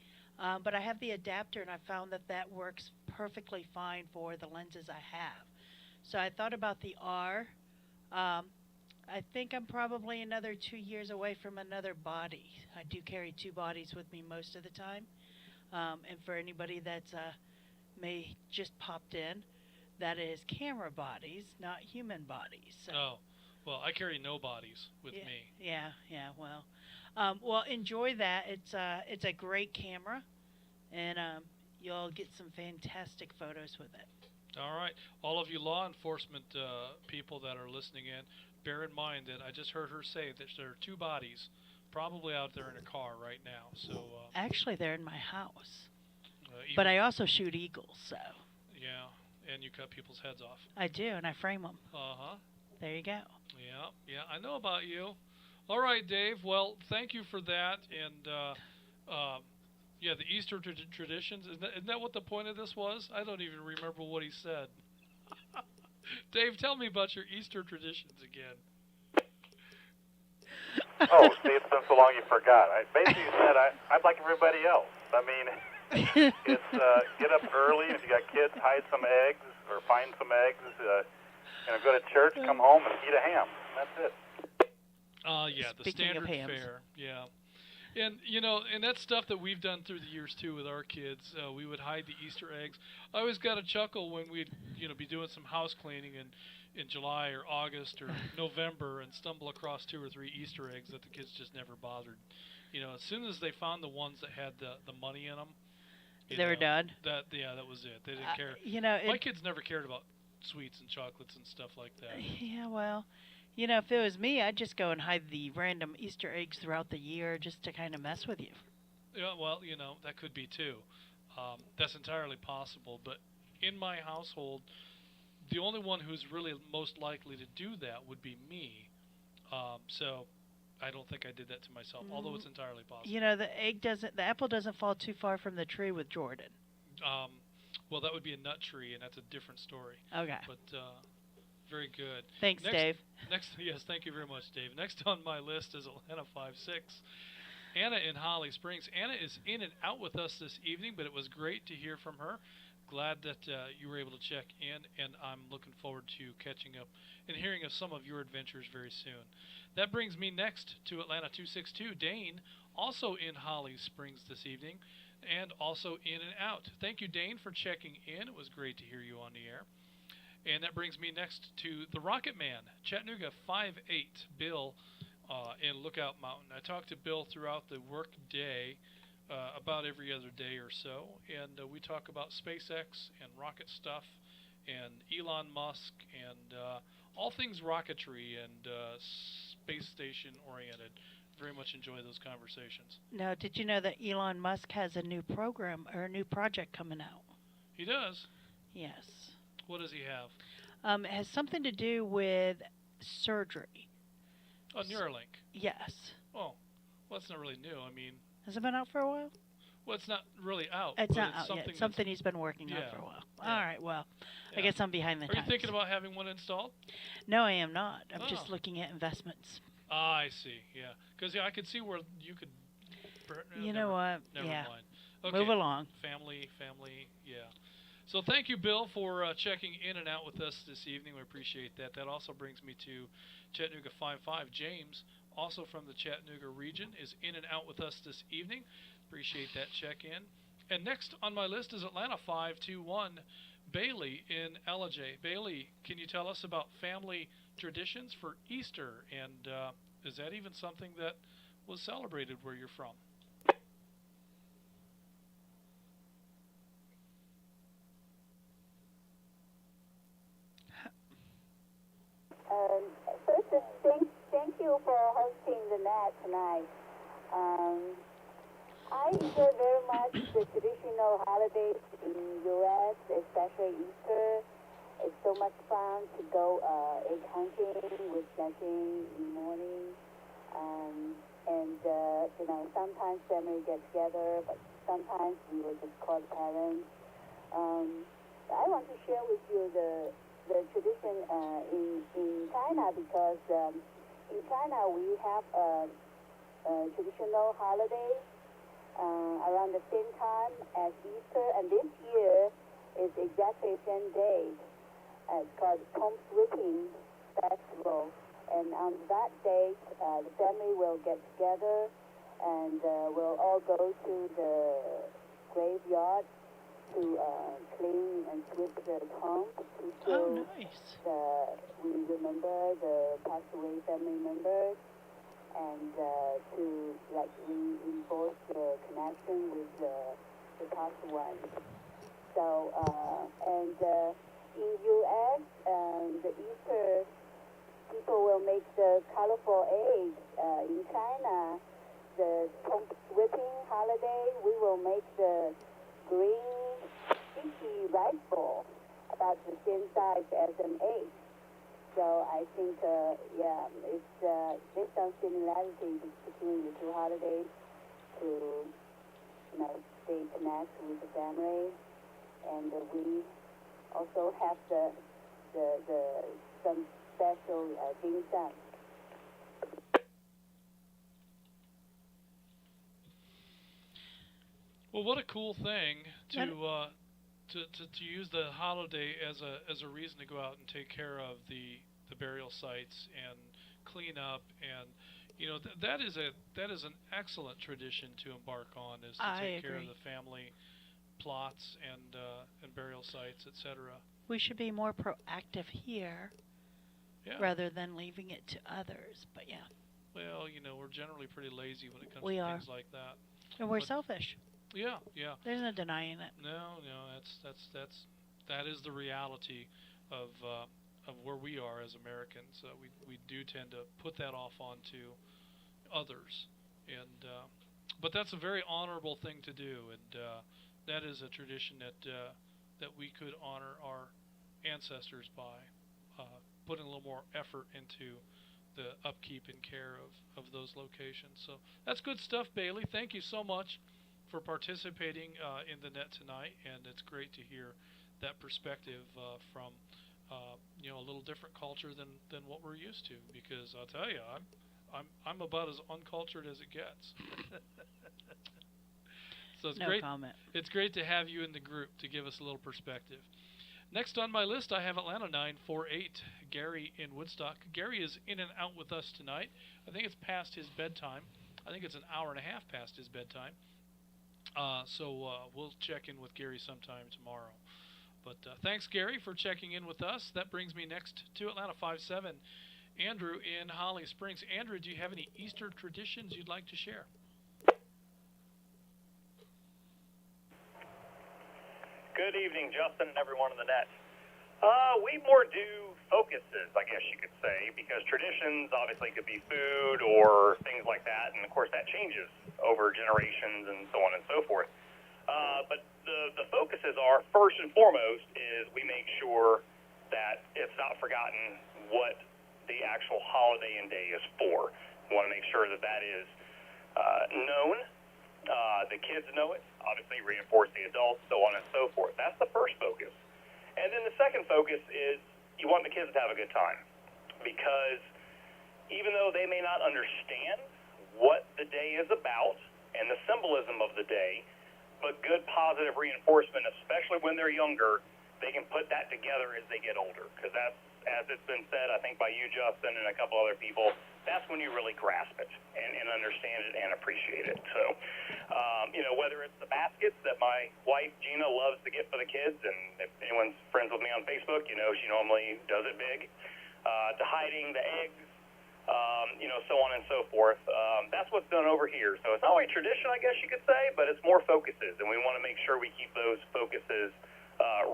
but I have the adapter and I found that works perfectly fine for the lenses I have. So I thought about the R. I think I'm probably another 2 years away from another body. I do carry two bodies with me most of the time. And for anybody that's may just popped in, that is camera bodies, not human bodies. So. Oh, well, I carry no bodies with Yeah, me. yeah. Well, enjoy that. It's a great camera, and you'll get some fantastic photos with it. All right. All of you law enforcement people that are listening in, bear in mind that I just heard her say that there are two bodies probably out there in a car right now. So Actually, they're in my house. even, But I also shoot eagles, so. yeah, and you cut people's heads off. I do, and I frame them. Uh-huh. There you go. Yeah, I know about you. All right, Dave. Well, thank you for that. And, yeah, the Easter traditions. Isn't that what the point of this was? I don't even remember what he said. Dave, tell me about your Easter traditions again. Oh, see, it's been so long you forgot. I basically said I'd like everybody else. I mean, it's get up early. If you got kids, hide some eggs or find some eggs. Go to church, come home, and eat a ham. That's it. Yeah, the Speaking of standard hams. fare. Yeah. And, and that's stuff that we've done through the years, too, with our kids. We would hide the Easter eggs. I always got a chuckle when we'd, be doing some house cleaning in July or August or November and stumble across 2 or 3 Easter eggs that the kids just never bothered. As soon as they found the ones that had the money in them, They were done. That was it. They didn't care. My kids never cared about sweets and chocolates and stuff like that. Yeah, well, if it was me, I'd just go and hide the random Easter eggs throughout the year just to kind of mess with you. Yeah, well, that could be too. That's entirely possible. But in my household, the only one who's really most likely to do that would be me. So I don't think I did that to myself, although it's entirely possible. The apple doesn't fall too far from the tree with Jordan. Well, that would be a nut tree, and that's a different story. Okay. But very good. Thanks, Dave. Yes, thank you very much, Dave. Next on my list is Atlanta 5-6. Anna in Holly Springs. Anna is in and out with us this evening, but it was great to hear from her. Glad that you were able to check in, and I'm looking forward to catching up and hearing of some of your adventures very soon. That brings me next to Atlanta 262. Dane, also in Holly Springs this evening, and also in and out. Thank you, Dane, for checking in. It was great to hear you on the air. And that brings me next to the Rocket Man, Chattanooga 5-8, Bill in Lookout Mountain. I talked to Bill throughout the work day, about every other day or so, and we talk about SpaceX and rocket stuff and Elon Musk and all things rocketry and space station oriented. Very much enjoy those conversations. Now, did you know that Elon Musk has a new program or a new project coming out? He does? Yes. What does he have? It has something to do with surgery. Neuralink. Yes. Oh, well, that's not really new. I mean, Has it been out for a while? Well, it's not really out. It's but not it's out something yet. Something he's been working on yeah, for a while. yeah. All right, well, Yeah. I guess I'm behind the Are times. you thinking about having one installed? No, I am not. I'm Oh. just looking at investments. Ah, I see. Yeah, because I could see where you could. You know what? Never Yeah. mind. Okay. Move along. Family. Yeah. So thank you, Bill, for checking in and out with us this evening. We appreciate that. That also brings me to Chattanooga 55. James, also from the Chattanooga region, is in and out with us this evening. Appreciate that check-in. And next on my list is Atlanta 521, Bailey in LJ. Bailey, can you tell us about family traditions for Easter? And is that even something that was celebrated where you're from? First, thank you for hosting the net tonight. I enjoy very much the traditional holidays in U.S., especially Easter. It's so much fun to go egg hunting with blessing in the morning. Sometimes family get together, but sometimes we will just call the parents. I want to share with you the tradition in China because in China we have a traditional holiday around the same time as Easter, and this year is exactly the same day. It's called Home Sweeping Festival, and on that date, the family will get together and we'll all go to the graveyard to clean and sweep the tomb to show we remember the passed away family members and to reinforce the connection with the passed ones. So in U.S. The Easter people will make the colorful eggs. In China, the tomb sweeping holiday, we will make the green sticky rice ball about the same size as an egg. So I think, there's some similarity between the two holidays to, stay connected with the family, and we also have some special dim sum. Well, what a cool thing to use the holiday as a reason to go out and take care of the burial sites and clean up, and that is an excellent tradition to embark on, is to take care of the family plots and burial sites, etc. We should be more proactive here rather than leaving it to others. But yeah. Well, we're generally pretty lazy when it comes to things like that. And we're selfish. Yeah. There's no denying it. No, that is the reality of where we are as Americans. We do tend to put that off onto others, and but that's a very honorable thing to do, and that is a tradition that we could honor our ancestors by putting a little more effort into the upkeep and care of those locations. So that's good stuff, Bailey. Thank you so much for participating in the net tonight, and it's great to hear that perspective from a little different culture than what we're used to. Because I'll tell you, I'm about as uncultured as it gets. So it's great. Comment. It's great to have you in the group to give us a little perspective. Next on my list, I have Atlanta 948, Gary in Woodstock. Gary is in and out with us tonight. I think it's past his bedtime. I think it's an hour and a half past his bedtime. So we'll check in with Gary sometime tomorrow. But thanks, Gary, for checking in with us. That brings me next to Atlanta 57, Andrew in Holly Springs. Andrew, do you have any Easter traditions you'd like to share? Good evening, Justin, and everyone in the net. We more do focuses, I guess you could say, because traditions obviously could be food or things like that, and of course that changes over generations and so on and so forth. But the focuses are, first and foremost, is we make sure that it's not forgotten what the actual holiday and day is for. We want to make sure that that is known The kids know it, obviously reinforce the adults, so on and so forth. That's the first focus. And then the second focus is you want the kids to have a good time, because even though they may not understand what the day is about and the symbolism of the day, but good positive reinforcement, especially when they're younger, they can put that together as they get older. Because that's, as it's been said, I think by you, Justin, and a couple other people, that's when you really grasp it and understand it and appreciate it. So, whether it's the baskets that my wife, Gina, loves to get for the kids, and if anyone's friends with me on Facebook, she normally does it big, to hiding the eggs, so on and so forth. That's what's done over here. So it's not only tradition, I guess you could say, but it's more focuses, and we want to make sure we keep those focuses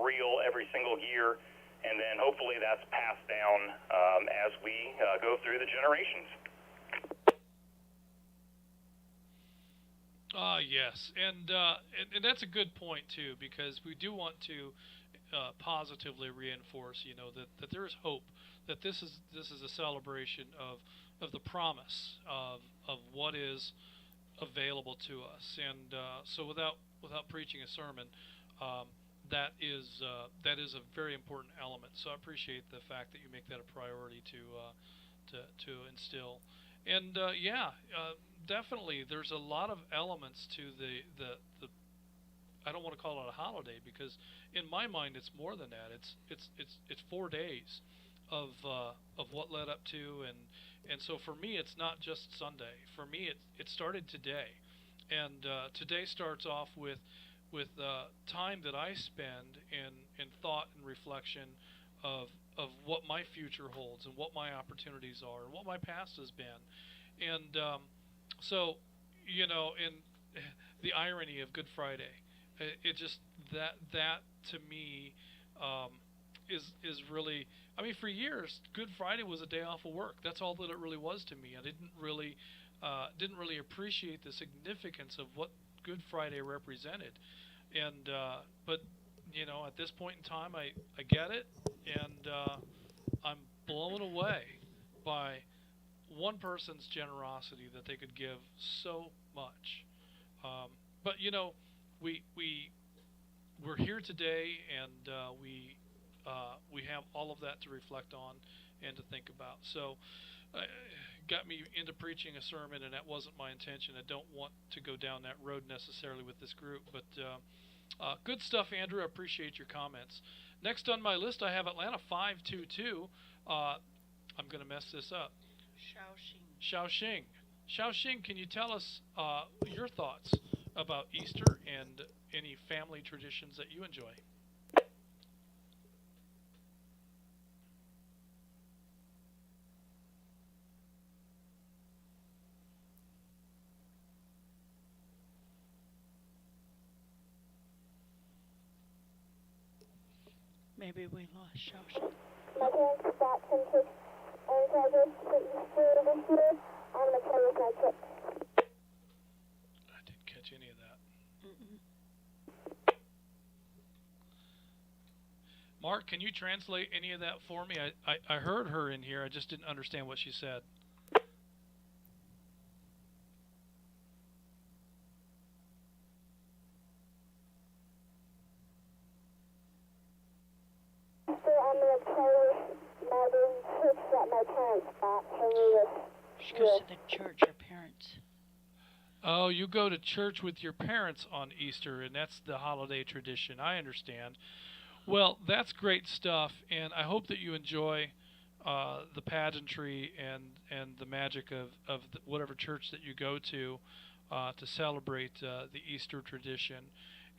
real every single year, and then hopefully that's passed down as we go through the generations. Yes, and that's a good point too, because we do want to positively reinforce, that there is hope, that this is a celebration of the promise of what is available to us, and so without preaching a sermon, that is a very important element. So I appreciate the fact that you make that a priority to instill. And definitely, there's a lot of elements to the I don't want to call it a holiday, because in my mind it's more than that. It's 4 days of what led up to, and so for me it's not just Sunday. For me it started today, and today starts off with time that I spend in thought and reflection of what my future holds and what my opportunities are and what my past has been. And so, in the irony of Good Friday, it just that to me is really, I mean, for years Good Friday was a day off of work. That's all that it really was to me. I didn't really appreciate the significance of what Good Friday represented. And but at this point in time, I get it, and I'm blown away by one person's generosity that they could give so much. But we're here today, and we have all of that to reflect on and to think about. So got me into preaching a sermon, and that wasn't my intention. I don't want to go down that road necessarily with this group, but good stuff, Andrew. I appreciate your comments. Next on my list, I have Atlanta 522. I'm going to mess this up. Shaoxing. Shaoxing, can you tell us your thoughts about Easter and any family traditions that you enjoy? Maybe we lost Shaoxing. My parents bought some cakes and presents for Easter this year. I'm going to play with my kids. I didn't catch any of that. Mark, can you translate any of that for me? I heard her in here. I just didn't understand what she said. I'm going to play with my baby cakes that my parents bought for me this She goes to the church, her parents. Oh, you go to church with your parents on Easter, and that's the holiday tradition. I understand. Well, that's great stuff, and I hope that you enjoy the pageantry and the magic of whatever church that you go to celebrate the Easter tradition.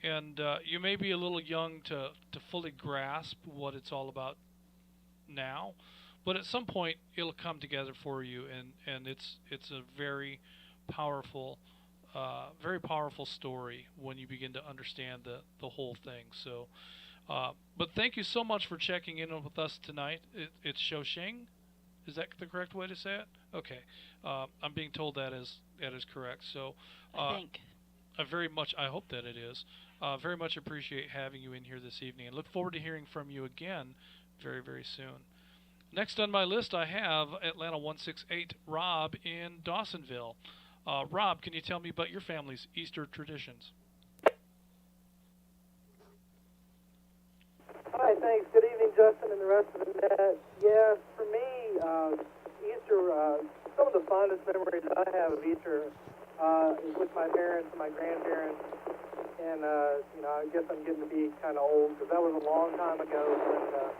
And you may be a little young to fully grasp what it's all about now, but at some point it'll come together for you, and it's a very powerful story when you begin to understand the whole thing. So. But thank you so much for checking in with us tonight. It's Shaoxing. Is that the correct way to say it? Okay. I'm being told that is correct. So I think. I hope that it is. Very much appreciate having you in here this evening, and look forward to hearing from you again very, very soon. Next on my list, I have Atlanta 168 Rob in Dawsonville. Rob, can you tell me about your family's Easter traditions? Hi, thanks. Good evening, Justin and the rest of the net. Yeah, for me, Easter, some of the fondest memories I have of Easter is with my parents and my grandparents. And, I guess I'm getting to be kind of old because that was a long time ago. But,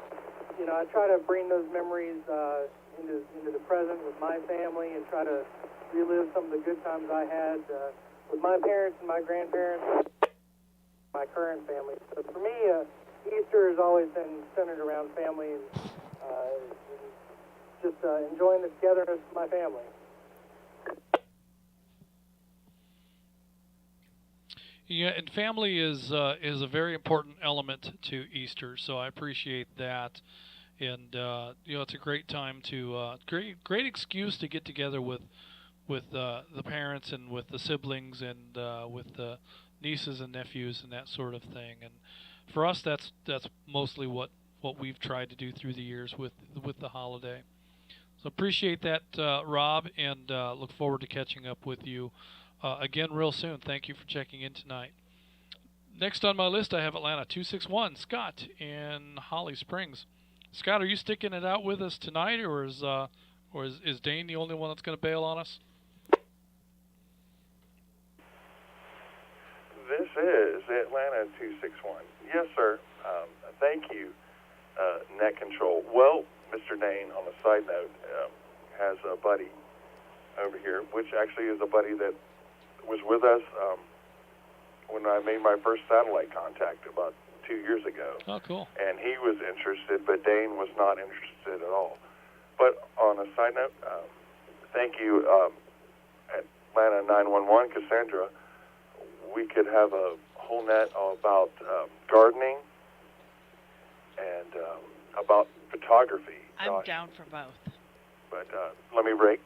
I try to bring those memories into the present with my family and try to relive some of the good times I had with my parents and my grandparents, my current family. So for me, Easter has always been centered around family and just enjoying the togetherness with my family. Yeah, and family is a very important element to Easter, so I appreciate that. And it's a great time to great excuse to get together with the parents and with the siblings and with the nieces and nephews and that sort of thing. And for us, that's mostly what we've tried to do through the years with the holiday. So appreciate that, Rob, and look forward to catching up with you again real soon. Thank you for checking in tonight. Next on my list, I have Atlanta 261, Scott in Holly Springs. Scott, are you sticking it out with us tonight, or is Dane the only one that's going to bail on us? This is Atlanta 261. Yes, sir. Thank you, Net Control. Well, Mr. Dane, on a side note, has a buddy over here, which actually is a buddy that was with us when I made my first satellite contact about 2 years ago. Oh, cool. And he was interested, but Dane was not interested at all. But on a side note, thank you, Atlanta 911, Cassandra. We could have a whole net about gardening and about photography. I'm down for both. But let me break.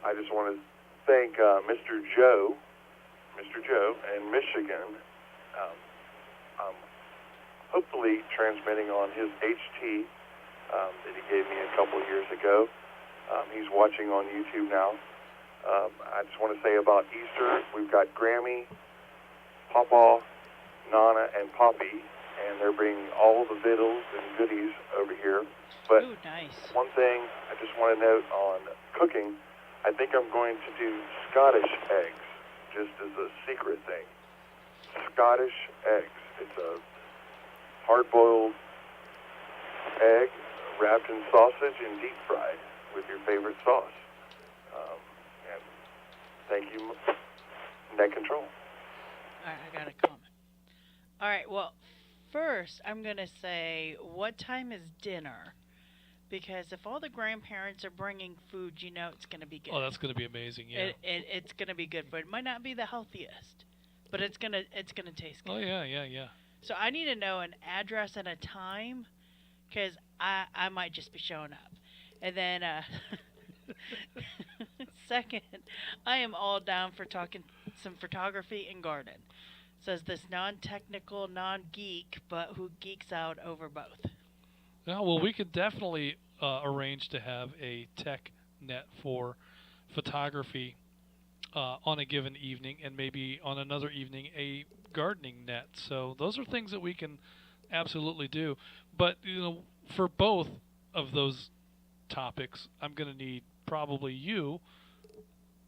I just want to thank Mr. Joe in Michigan. Hopefully transmitting on his HT that he gave me a couple of years ago. He's watching on YouTube now. I just want to say about Easter, we've got Grammy, Papa, Nana, and Poppy, and they're bringing all the victuals and goodies over here. But ooh, nice. One thing I just want to note on cooking, I think I'm going to do Scottish eggs, just as a secret thing. Scottish eggs. It's a hard-boiled egg wrapped in sausage and deep fried with your favorite sauce. And thank you, Net Control. All right, I got a comment. All right, well, first I'm going to say, what time is dinner? Because if all the grandparents are bringing food, it's going to be good. Oh, that's going to be amazing, yeah. It's going to be good food. It might not be the healthiest, but it's going to taste good. Oh, yeah. So I need to know an address and a time, because I might just be showing up. And then, second, I am all down for talking some photography and garden. Says this non-technical, non-geek, but who geeks out over both. Yeah, well, we could definitely arrange to have a tech net for photography on a given evening, and maybe on another evening a gardening net. So those are things that we can absolutely do. But for both of those topics, I'm going to need probably you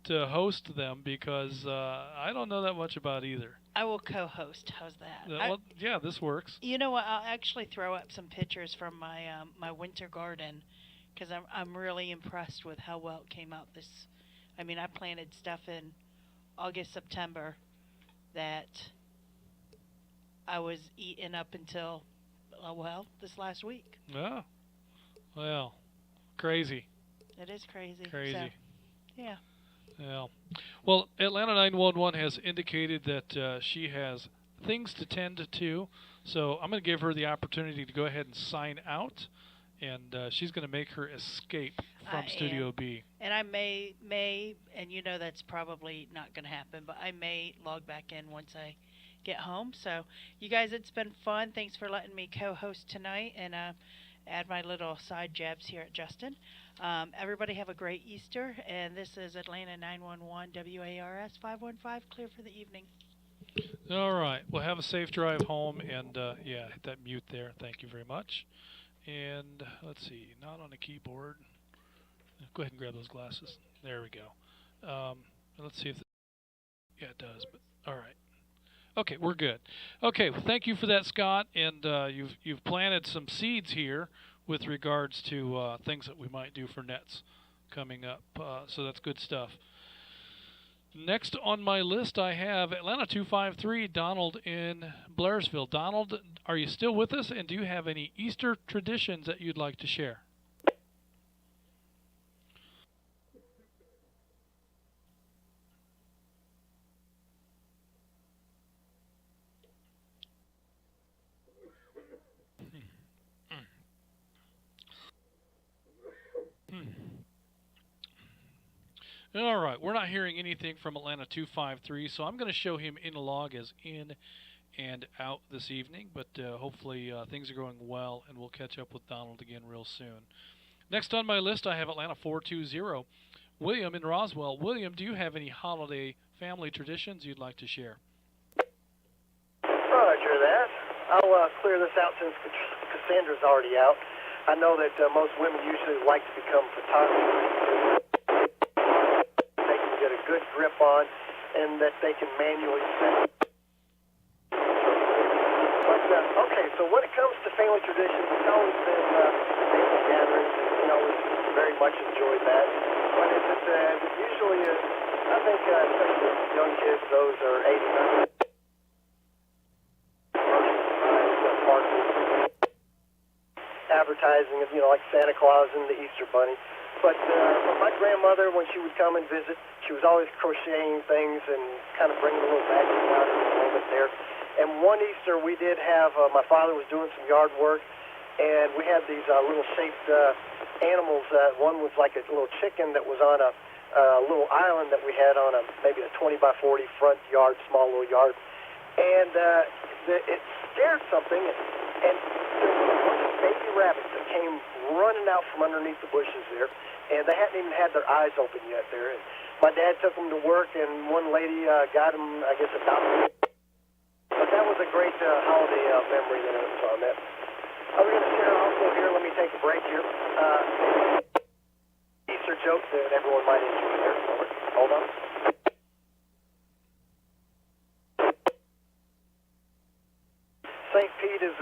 to host them, because I don't know that much about either. I will co-host. How's that? Yeah, this works. You know what? I'll actually throw up some pictures from my my winter garden, because I'm really impressed with how well it came out. I planted stuff in August, September that I was eating up until this last week. Oh, well, crazy. It is crazy. Crazy. So, yeah. Yeah. Well, Atlanta 911 has indicated that she has things to tend to, so I'm going to give her the opportunity to go ahead and sign out, and she's going to make her escape from Studio B. And I may, and that's probably not going to happen, but I may log back in once I get home. So, you guys, it's been fun. Thanks for letting me co-host tonight, and add my little side jabs here at Justin. Everybody have a great Easter, and this is Atlanta 911 WARS 515, clear for the evening. All right. Well, have a safe drive home, and yeah, hit that mute there. Thank you very much. And let's see, not on the keyboard. Go ahead and grab those glasses. There we go. Let's see if yeah, it does. But all right. Okay, we're good. Okay, well, thank you for that, Scott. And you've planted some seeds here with regards to things that we might do for nets coming up. So that's good stuff. Next on my list, I have Atlanta 253, Donald in Blairsville. Donald, are you still with us? And do you have any Easter traditions that you'd like to share? All right, we're not hearing anything from Atlanta 253, so I'm going to show him in a log as in and out this evening, but hopefully things are going well, and we'll catch up with Donald again real soon. Next on my list, I have Atlanta 420, William in Roswell. William, do you have any holiday family traditions you'd like to share? Roger that. I'll clear this out since Cassandra's already out. I know that most women usually like to become photographers. They can get a good grip on, and that they can manually set. But okay, so when it comes to family traditions, it's always been family gatherings. You know, we very much enjoyed that. But it's usually, I think, especially with young kids, those are 80, 90. Advertising of, you know, like Santa Claus and the Easter Bunny. But my grandmother, when she would come and visit, she was always crocheting things and kind of bringing a little magic out in the moment there. And one Easter we did have, my father was doing some yard work, and we had these little shaped animals. One was like a little chicken that was on a little island that we had on maybe a 20 by 40 front yard, small little yard. And it scared something, and there was a bunch of baby rabbits that came running out from underneath the bushes there, and they hadn't even had their eyes open yet there. And my dad took them to work, and one lady got them, I guess, adopted. But that was a great holiday memory that I was on that. I'm going to share also here, let me take a break here. Easter joke that everyone might enjoy there. Hold on. St. Pete is,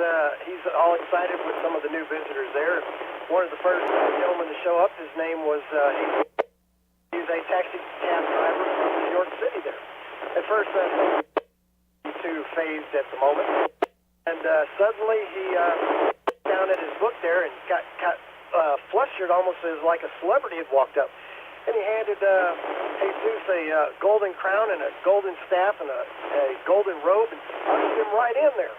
he's all excited with some of the new visitors there. One of the first gentlemen to show up, his name was, he's a taxi cab driver from New York City there. At first, too phased at the moment. And suddenly he down at his book there and got flustered almost as like a celebrity had walked up. And he handed Jesus a golden crown and a golden staff and a golden robe and ushered him right in there.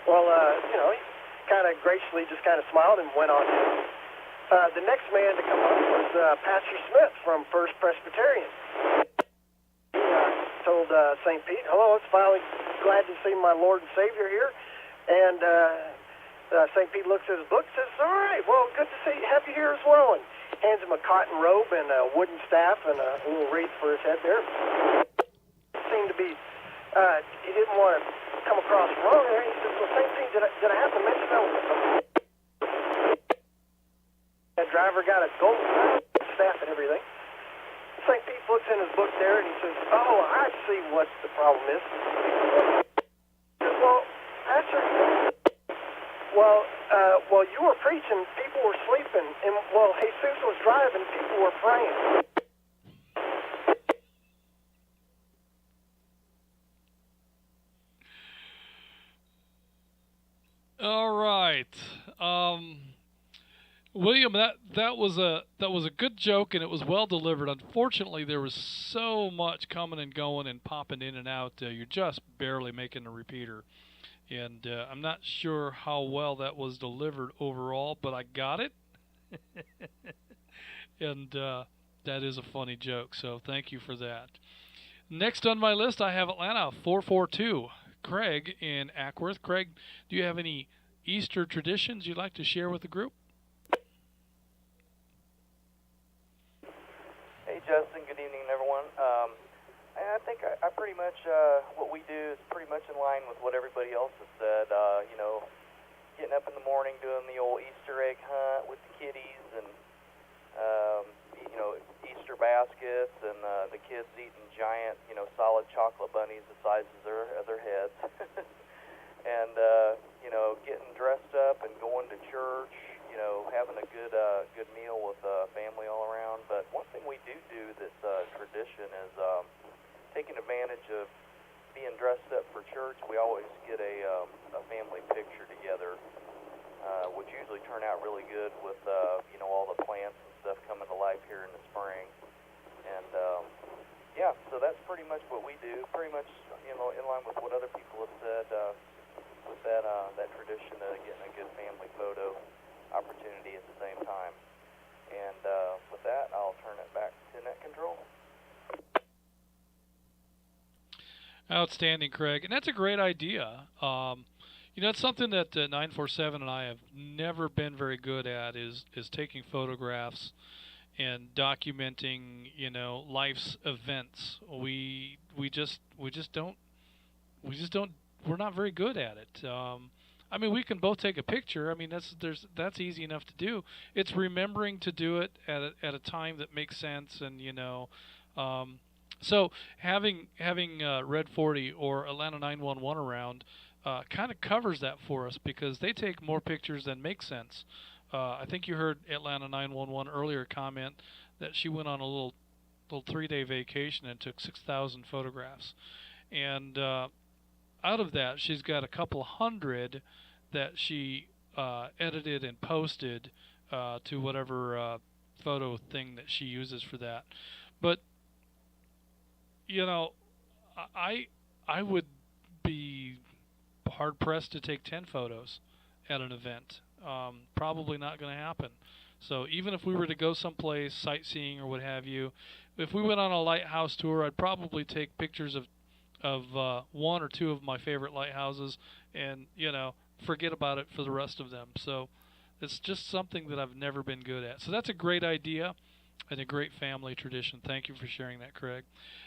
Well, you know, he kind of graciously just kind of smiled and went on in. The next man to come up was Pastor Smith from First Presbyterian. He told St. Pete, hello, it's finally glad to see my Lord and Savior here. And St. Pete looks at his book and says, all right, well, good to have you here as well. And hands him a cotton robe and a wooden staff and a little wreath for his head there. Seemed to be, he didn't want to come across wrong there. He says, well, St. Pete, did I have to mention that was that driver got a gold staff and everything. St. Pete looks in his book there and he says, oh, I see what the problem is. He says, well, Pastor, well, you were preaching, people were sleeping, and while Jesus was driving, people were praying. All right, William, that was a good joke and it was well delivered. Unfortunately, there was so much coming and going and popping in and out. You're just barely making a repeater, and I'm not sure how well that was delivered overall, but I got it. And that is a funny joke, so thank you for that. Next on my list, I have Atlanta 442, Craig in Ackworth. Craig, do you have any Easter traditions you'd like to share with the group? pretty much what we do is pretty much in line with what everybody else has said. You know, getting up in the morning, doing the old Easter egg hunt with the kiddies, and you know, Easter baskets, and the kids eating giant, you know, solid chocolate bunnies the size of their heads, and you know, getting dressed up and going to church. You know, having a good meal with family all around. But one thing we do that's tradition is taking advantage of being dressed up for church. We always get a family picture together, which usually turn out really good with you know, all the plants and stuff coming to life here in the spring. And yeah, so that's pretty much what we do. Pretty much, you know, in line with what other people have said with that tradition of getting a good family photo opportunity at the same time. And with that, I'll turn it back to net control. Outstanding, Craig. And that's a great idea. You know, it's something that 947 and I have never been very good at is taking photographs and documenting, you know, life's events. We just don't we're not very good at it. I mean, we can both take a picture. I mean, that's easy enough to do. It's remembering to do it at a time that makes sense, and you know, so having Red 40 or Atlanta 911 around kind of covers that for us because they take more pictures than make sense. I think you heard Atlanta 911 earlier comment that she went on a little 3-day vacation and took 6,000 photographs, and out of that, she's got a couple hundred that she edited and posted to whatever photo thing that she uses for that. But you know, I would be hard pressed to take 10 photos at an event. Probably not going to happen. So even if we were to go someplace sightseeing or what have you, if we went on a lighthouse tour, I'd probably take pictures of one or two of my favorite lighthouses, and you know, forget about it for the rest of them. So it's just something that I've never been good at. So that's a great idea and a great family tradition. Thank you for sharing that, Craig.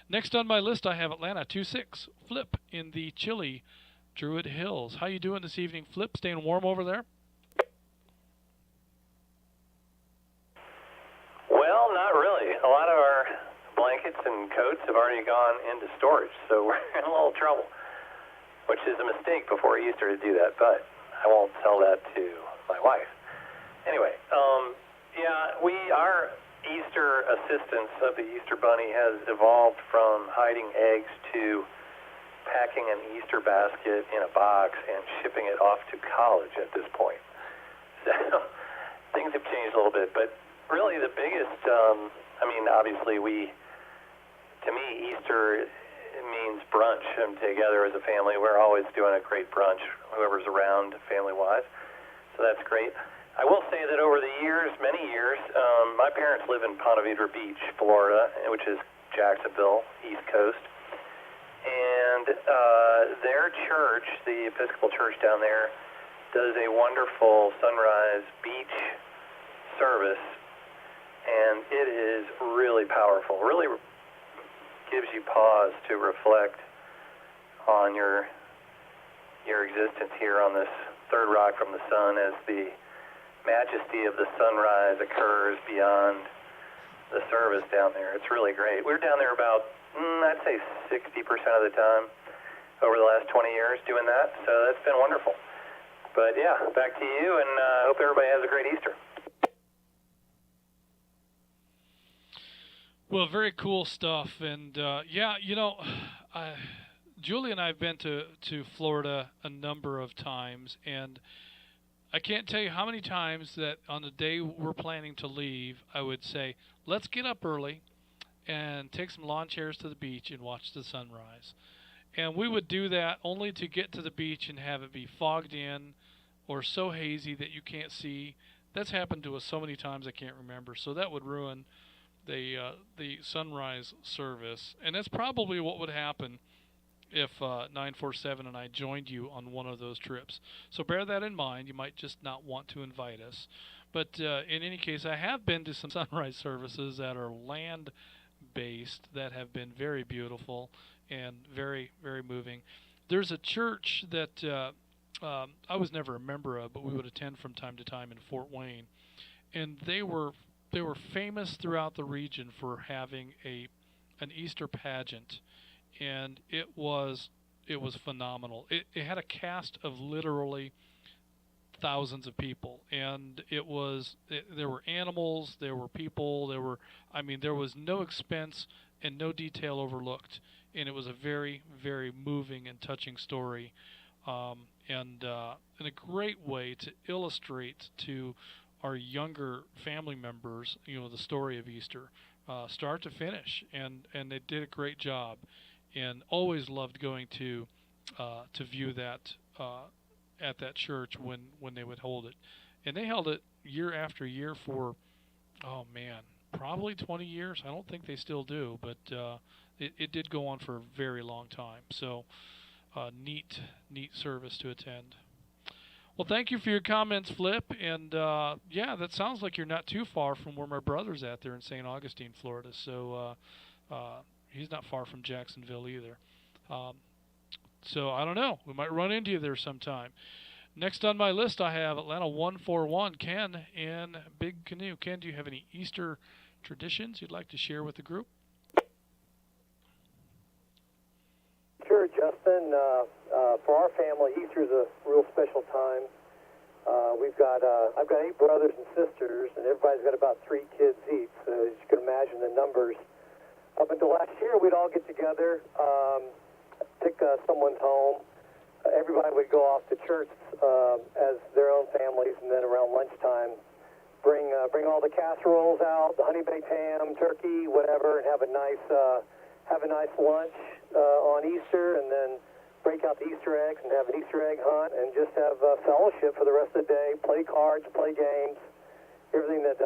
Next on my list, I have Atlanta 26 Flip in the chilly Druid Hills. How you doing this evening, Flip? Staying warm over there? Well, not really. A lot of our blankets and coats have already gone into storage, so we're in a little trouble, which is a mistake before Easter to do that, but I won't tell that to my wife. Anyway, yeah, our Easter assistance of the Easter Bunny has evolved from hiding eggs to packing an Easter basket in a box and shipping it off to college at this point. So things have changed a little bit, but really the biggest, I mean, obviously to me, Easter means brunch and together as a family. We're always doing a great brunch, whoever's around family-wise, so that's great. I will say that over the years, many years, my parents live in Ponte Vedra Beach, Florida, which is Jacksonville, East Coast, and their church, the Episcopal Church down there, does a wonderful sunrise beach service, and it is really powerful, really gives you pause to reflect on your existence here on this third rock from the sun as the majesty of the sunrise occurs beyond the service down there. It's really great. We're down there about, I'd say 60% of the time over the last 20 years doing that, so that's been wonderful. But yeah, back to you, and I hope everybody has a great Easter. Well, very cool stuff, and yeah, you know, Julie and I have been to Florida a number of times, and I can't tell you how many times that on the day we're planning to leave, I would say, let's get up early and take some lawn chairs to the beach and watch the sunrise. And we would do that only to get to the beach and have it be fogged in or so hazy that you can't see. That's happened to us so many times I can't remember, so that would ruin the sunrise service. And that's probably what would happen if 947 and I joined you on one of those trips. So bear that in mind. You might just not want to invite us. But in any case, I have been to some sunrise services that are land-based that have been very beautiful. and very, very moving. There's a church that I was never a member of, but we would attend from time to time in Fort Wayne, and they were famous throughout the region for having an Easter pageant, and it was phenomenal. It had a cast of literally thousands of people, and there were animals, there were people, there was no expense and no detail overlooked, and it was a very, very moving and touching story, and a great way to illustrate to our younger family members, the story of Easter, start to finish, and they did a great job, and always loved going to view that at that church when they would hold it, and they held it year after year for, oh man, probably 20 years. I don't think they still do, but it did go on for a very long time. So neat service to attend. Well, thank you for your comments, Flip. And yeah, that sounds like you're not too far from where my brother's at there in St. Augustine, Florida. So he's not far from Jacksonville either. So I don't know. We might run into you there sometime. Next on my list, I have Atlanta 141, Ken in Big Canoe. Ken, do you have any Easter traditions you'd like to share with the group? Sure, Justin. For our family, Easter is a real special time. I've got 8 brothers and sisters, and everybody's got about 3 kids each. So as you can imagine, the numbers. Up until last year, we'd all get together, pick someone's home. Everybody would go off to church as their own families, and then around lunchtime, bring all the casseroles out, the honey baked ham, turkey, whatever, and have a nice lunch on Easter, and then break out the Easter eggs and have an Easter egg hunt, and just have fellowship for the rest of the day. Play cards, play games, everything that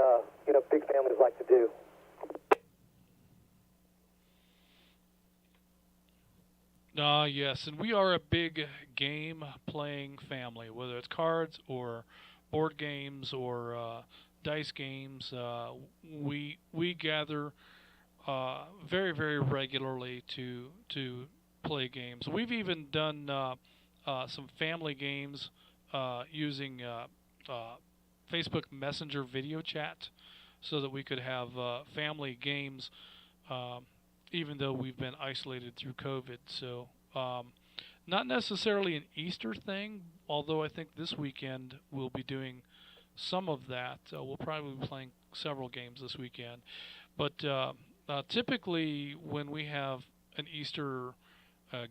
big families like to do. Yes, and we are a big game-playing family, whether it's cards or board games or dice games. We gather very, very regularly to play games. We've even done some family games using Facebook Messenger video chat, so that we could have family games. Even though we've been isolated through COVID. So not necessarily an Easter thing, although I think this weekend we'll be doing some of that. We'll probably be playing several games this weekend. But typically when we have an Easter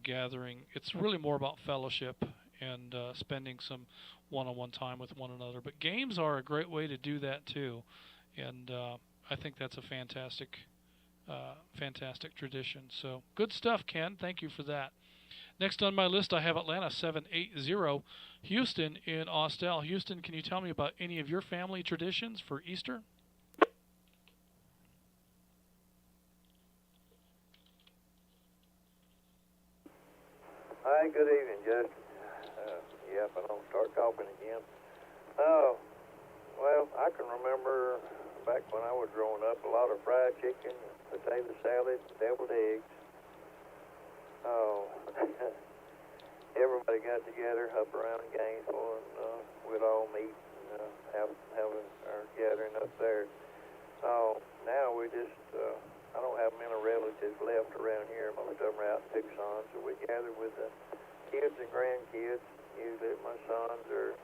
gathering, it's really more about fellowship and spending some one-on-one time with one another. But games are a great way to do that too. And I think that's a fantastic tradition. So good stuff, Ken. Thank you for that. Next on my list, I have Atlanta 780, Houston in Austell. Houston, can you tell me about any of your family traditions for Easter? Hi, good evening, Justin. If I don't start talking again. Oh, well, I can remember back when I was growing up, a lot of fried chicken, potato salad, deviled eggs. Oh, everybody got together up around in Gainesville, and we'd all meet and have our gathering up there. Oh, now we just, I don't have many relatives left around here. Most of them are out in Tucson, so we gather with the kids and grandkids. Usually my sons are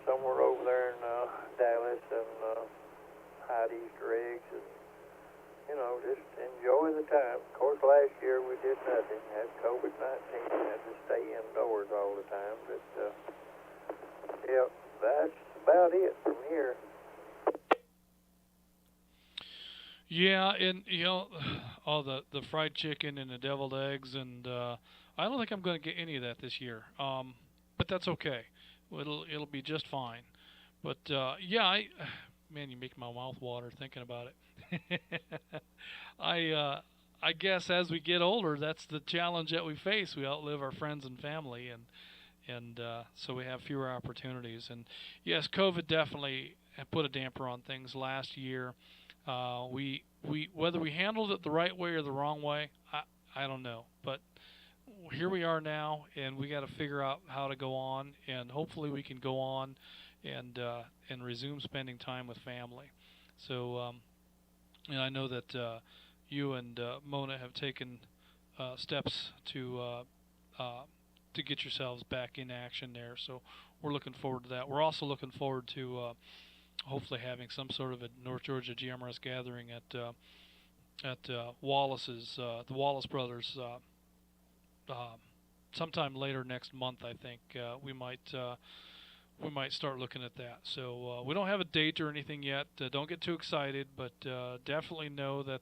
somewhere over there in Dallas and hide Easter eggs and, just enjoy the time. Of course, last year we did nothing. Had COVID-19, had to stay indoors all the time. But, yeah, that's about it from here. Yeah, and, all the fried chicken and the deviled eggs, and I don't think I'm going to get any of that this year. But that's okay. It'll be just fine. But, yeah, man, you make my mouth water thinking about it. I guess as we get older, that's the challenge that we face. We outlive our friends and family, and so we have fewer opportunities. And yes, COVID definitely put a damper on things last year. We whether we handled it the right way or the wrong way, I don't know, but here we are now, and we got to figure out how to go on, and hopefully we can go on and resume spending time with family. So, and I know that you and Mona have taken steps to get yourselves back in action there. So we're looking forward to that. We're also looking forward to hopefully having some sort of a North Georgia GMRS gathering at Wallace's, the Wallace brothers, sometime later next month. I think we might start looking at that. So we don't have a date or anything yet. Don't get too excited, but definitely know that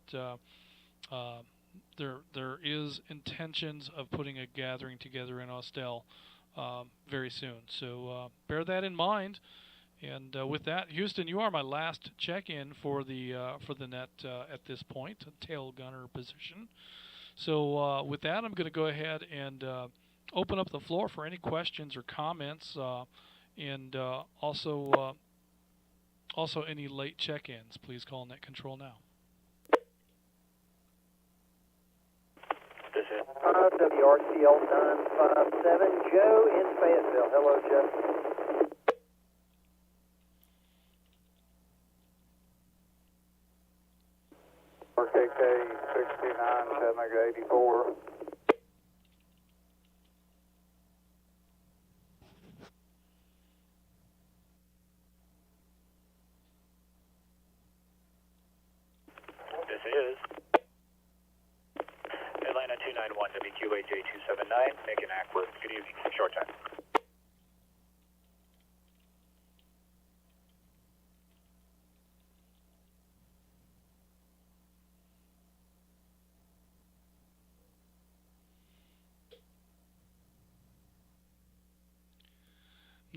there is intentions of putting a gathering together in Austell very soon. So bear that in mind. And with that, Houston, you are my last check-in for the net at this point, tail gunner position. So with that, I'm going to go ahead and open up the floor for any questions or comments, and also any late check-ins. Please call net control now. WRCL 957, Joe in Fayetteville. Hello, Joe. RKK 69, Chattanooga 84. This is Atlanta 291 WQAJ279, making Ackworth. Good evening. Short time.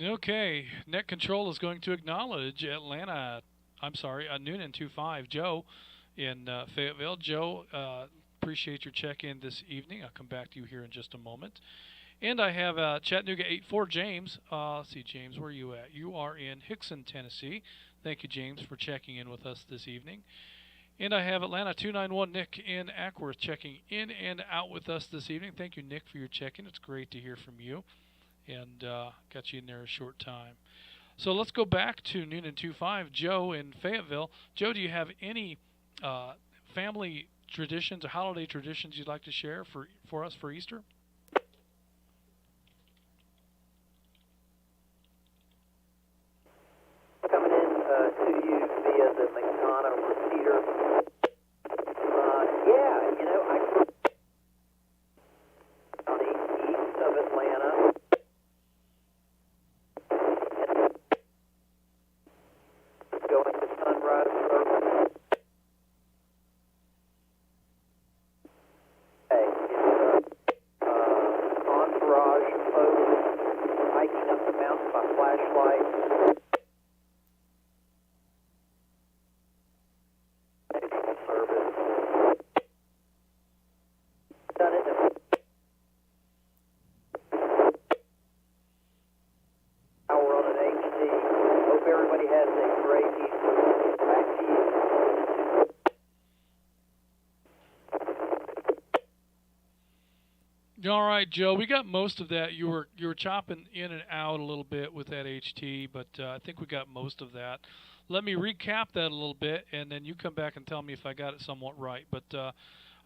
Okay, net control is going to acknowledge Atlanta. I'm sorry, Noonan 25 Joe in Fayetteville. Joe, appreciate your check-in this evening. I'll come back to you here in just a moment. And I have Chattanooga 84 James. Let's see, James, where are you at? You are in Hickson, Tennessee. Thank you, James, for checking in with us this evening. And I have Atlanta 291 Nick in Ackworth checking in and out with us this evening. Thank you, Nick, for your check-in. It's great to hear from you. And got you in there a short time. So let's go back to Noonan 25, Joe in Fayetteville. Joe, do you have any family traditions or holiday traditions you'd like to share for us for Easter? Coming in to you via the McDonough repeater. Yeah, you know, I grew up on the east of Atlanta. Going to sunrise service. Hey, it's entourage folks hiking up the mountain by flashlight. Service. Done it. Hour on an HD. Hope everybody has a great Easter. Back to you. All right, Joe. We got most of that. You were chopping in and out a little bit with that HT, but I think we got most of that. Let me recap that a little bit, and then you come back and tell me if I got it somewhat right. But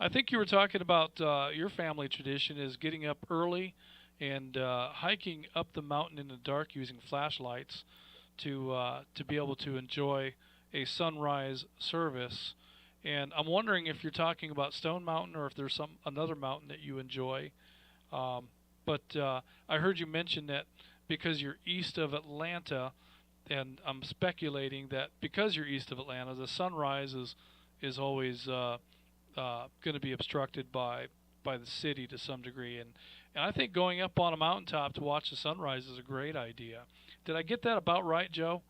I think you were talking about your family tradition is getting up early and hiking up the mountain in the dark using flashlights to be able to enjoy a sunrise service. And I'm wondering if you're talking about Stone Mountain or if there's another mountain that you enjoy. But I heard you mention that because you're east of Atlanta, and I'm speculating that because you're east of Atlanta, the sunrise is always going to be obstructed by the city to some degree. And I think going up on a mountaintop to watch the sunrise is a great idea. Did I get that about right, Joe?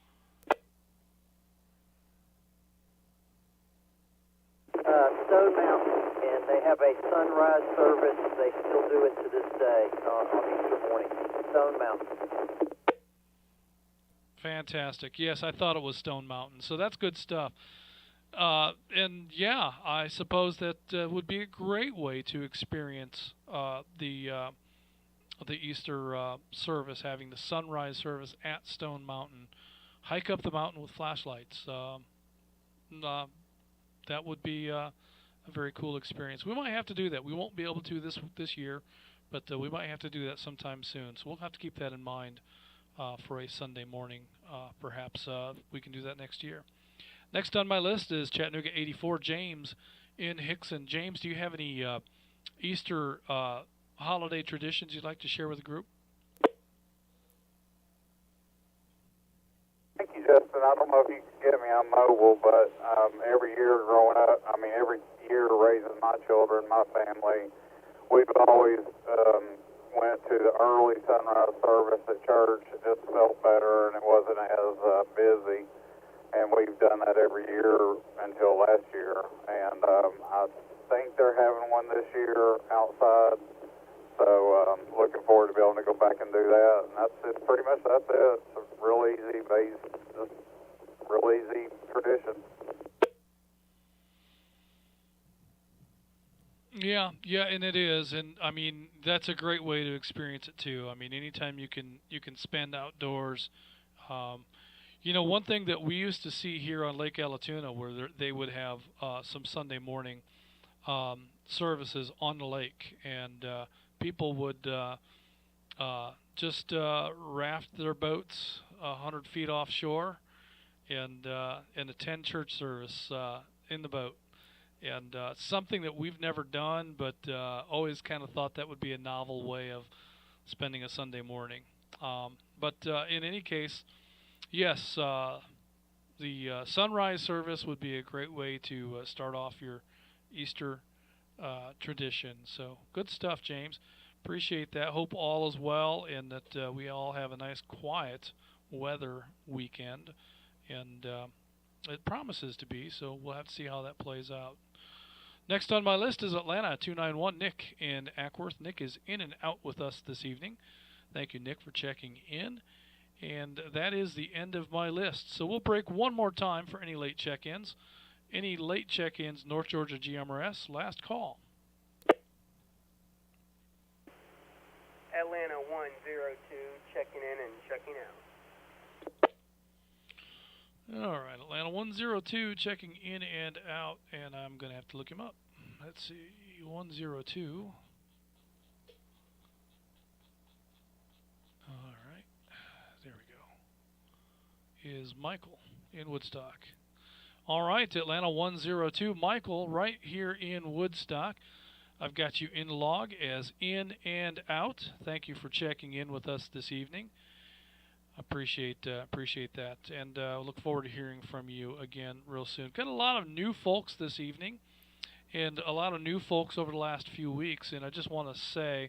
Stone Mountain, and they have a sunrise service. They still do it to this day on Easter morning. Stone Mountain. Fantastic. Yes, I thought it was Stone Mountain. So that's good stuff. And yeah, I suppose that would be a great way to experience the Easter service, having the sunrise service at Stone Mountain. Hike up the mountain with flashlights. Uh, that would be a very cool experience. We might have to do that. We won't be able to this year, but we might have to do that sometime soon. So we'll have to keep that in mind for a Sunday morning. Perhaps we can do that next year. Next on my list is Chattanooga 84, James in Hickson. James, do you have any Easter holiday traditions you'd like to share with the group? Thank you, Justin. I don't know if you can get me on mobile, but every year growing up, every year raising my children, my family, we've always went to the early sunrise service at church. It just felt better and it wasn't as busy. And we've done that every year until last year. And I think they're having one this year outside. So looking forward to be able to go back and do that. And that's it. Pretty much that's it. It's a real easy base, just real easy tradition. Yeah, and it is, and I mean that's a great way to experience it too. I mean, anytime you can spend outdoors. One thing that we used to see here on Lake Alatuna, where they would have some Sunday morning services on the lake, and people would just raft their boats 100 feet offshore and attend church service in the boat. And something that we've never done, but always kind of thought that would be a novel way of spending a Sunday morning. But in any case, yes, the sunrise service would be a great way to start off your Easter tradition. So good stuff, James. Appreciate that. Hope all is well and that we all have a nice, quiet weather weekend. And it promises to be, so we'll have to see how that plays out. Next on my list is Atlanta 291, Nick in Ackworth. Nick is in and out with us this evening. Thank you, Nick, for checking in. And that is the end of my list. So we'll break one more time for any late check-ins. Any late check-ins, North Georgia GMRS, last call. Atlanta 102, checking in and checking out. All right, Atlanta 102, checking in and out, and I'm going to have to look him up. Let's see, 102. All right, there we go. Is Michael in Woodstock. All right, Atlanta 102, Michael, right here in Woodstock. I've got you in log as in and out. Thank you for checking in with us this evening. Appreciate that, and look forward to hearing from you again real soon. Got a lot of new folks this evening, and a lot of new folks over the last few weeks. And I just want to say,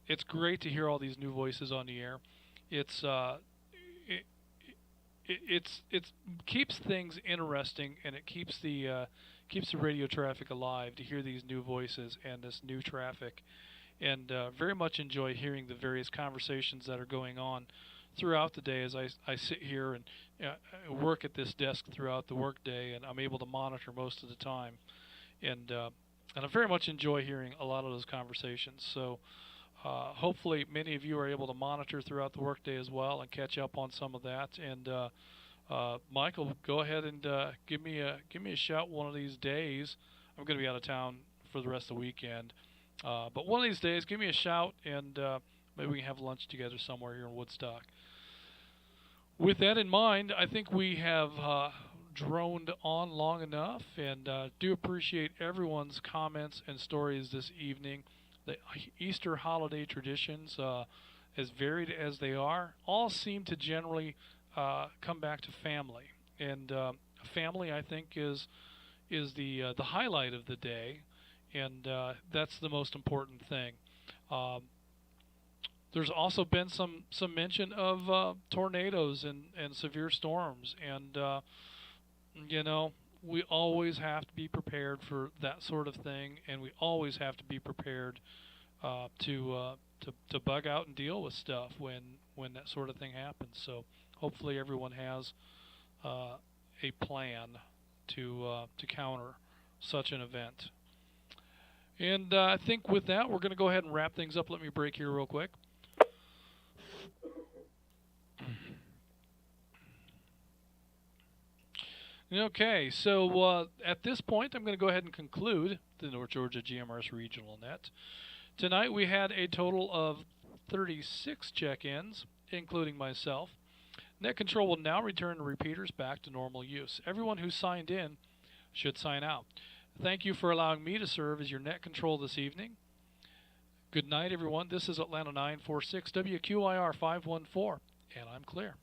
it's great to hear all these new voices on the air. It's keeps things interesting, and it keeps the radio traffic alive to hear these new voices and this new traffic. And very much enjoy hearing the various conversations that are going on throughout the day as I sit here and work at this desk throughout the workday, and I'm able to monitor most of the time. And I very much enjoy hearing a lot of those conversations. So hopefully many of you are able to monitor throughout the workday as well and catch up on some of that. And Michael, go ahead and give me a shout one of these days. I'm going to be out of town for the rest of the weekend. But one of these days, give me a shout, and maybe we can have lunch together somewhere here in Woodstock. With that in mind, I think we have droned on long enough, and do appreciate everyone's comments and stories this evening. The Easter holiday traditions, as varied as they are, all seem to generally come back to family. And family, I think, is the highlight of the day. And that's the most important thing. There's also been some mention of tornadoes and severe storms, and we always have to be prepared for that sort of thing, and we always have to be prepared to bug out and deal with stuff when that sort of thing happens. So hopefully everyone has a plan to counter such an event. And I think with that, we're going to go ahead and wrap things up. Let me break here real quick. Okay, so at this point, I'm going to go ahead and conclude the North Georgia GMRS Regional Net. Tonight we had a total of 36 check-ins, including myself. Net control will now return the repeaters back to normal use. Everyone who signed in should sign out. Thank you for allowing me to serve as your net control this evening. Good night, everyone. This is Atlanta 946 WQIR 514, and I'm clear.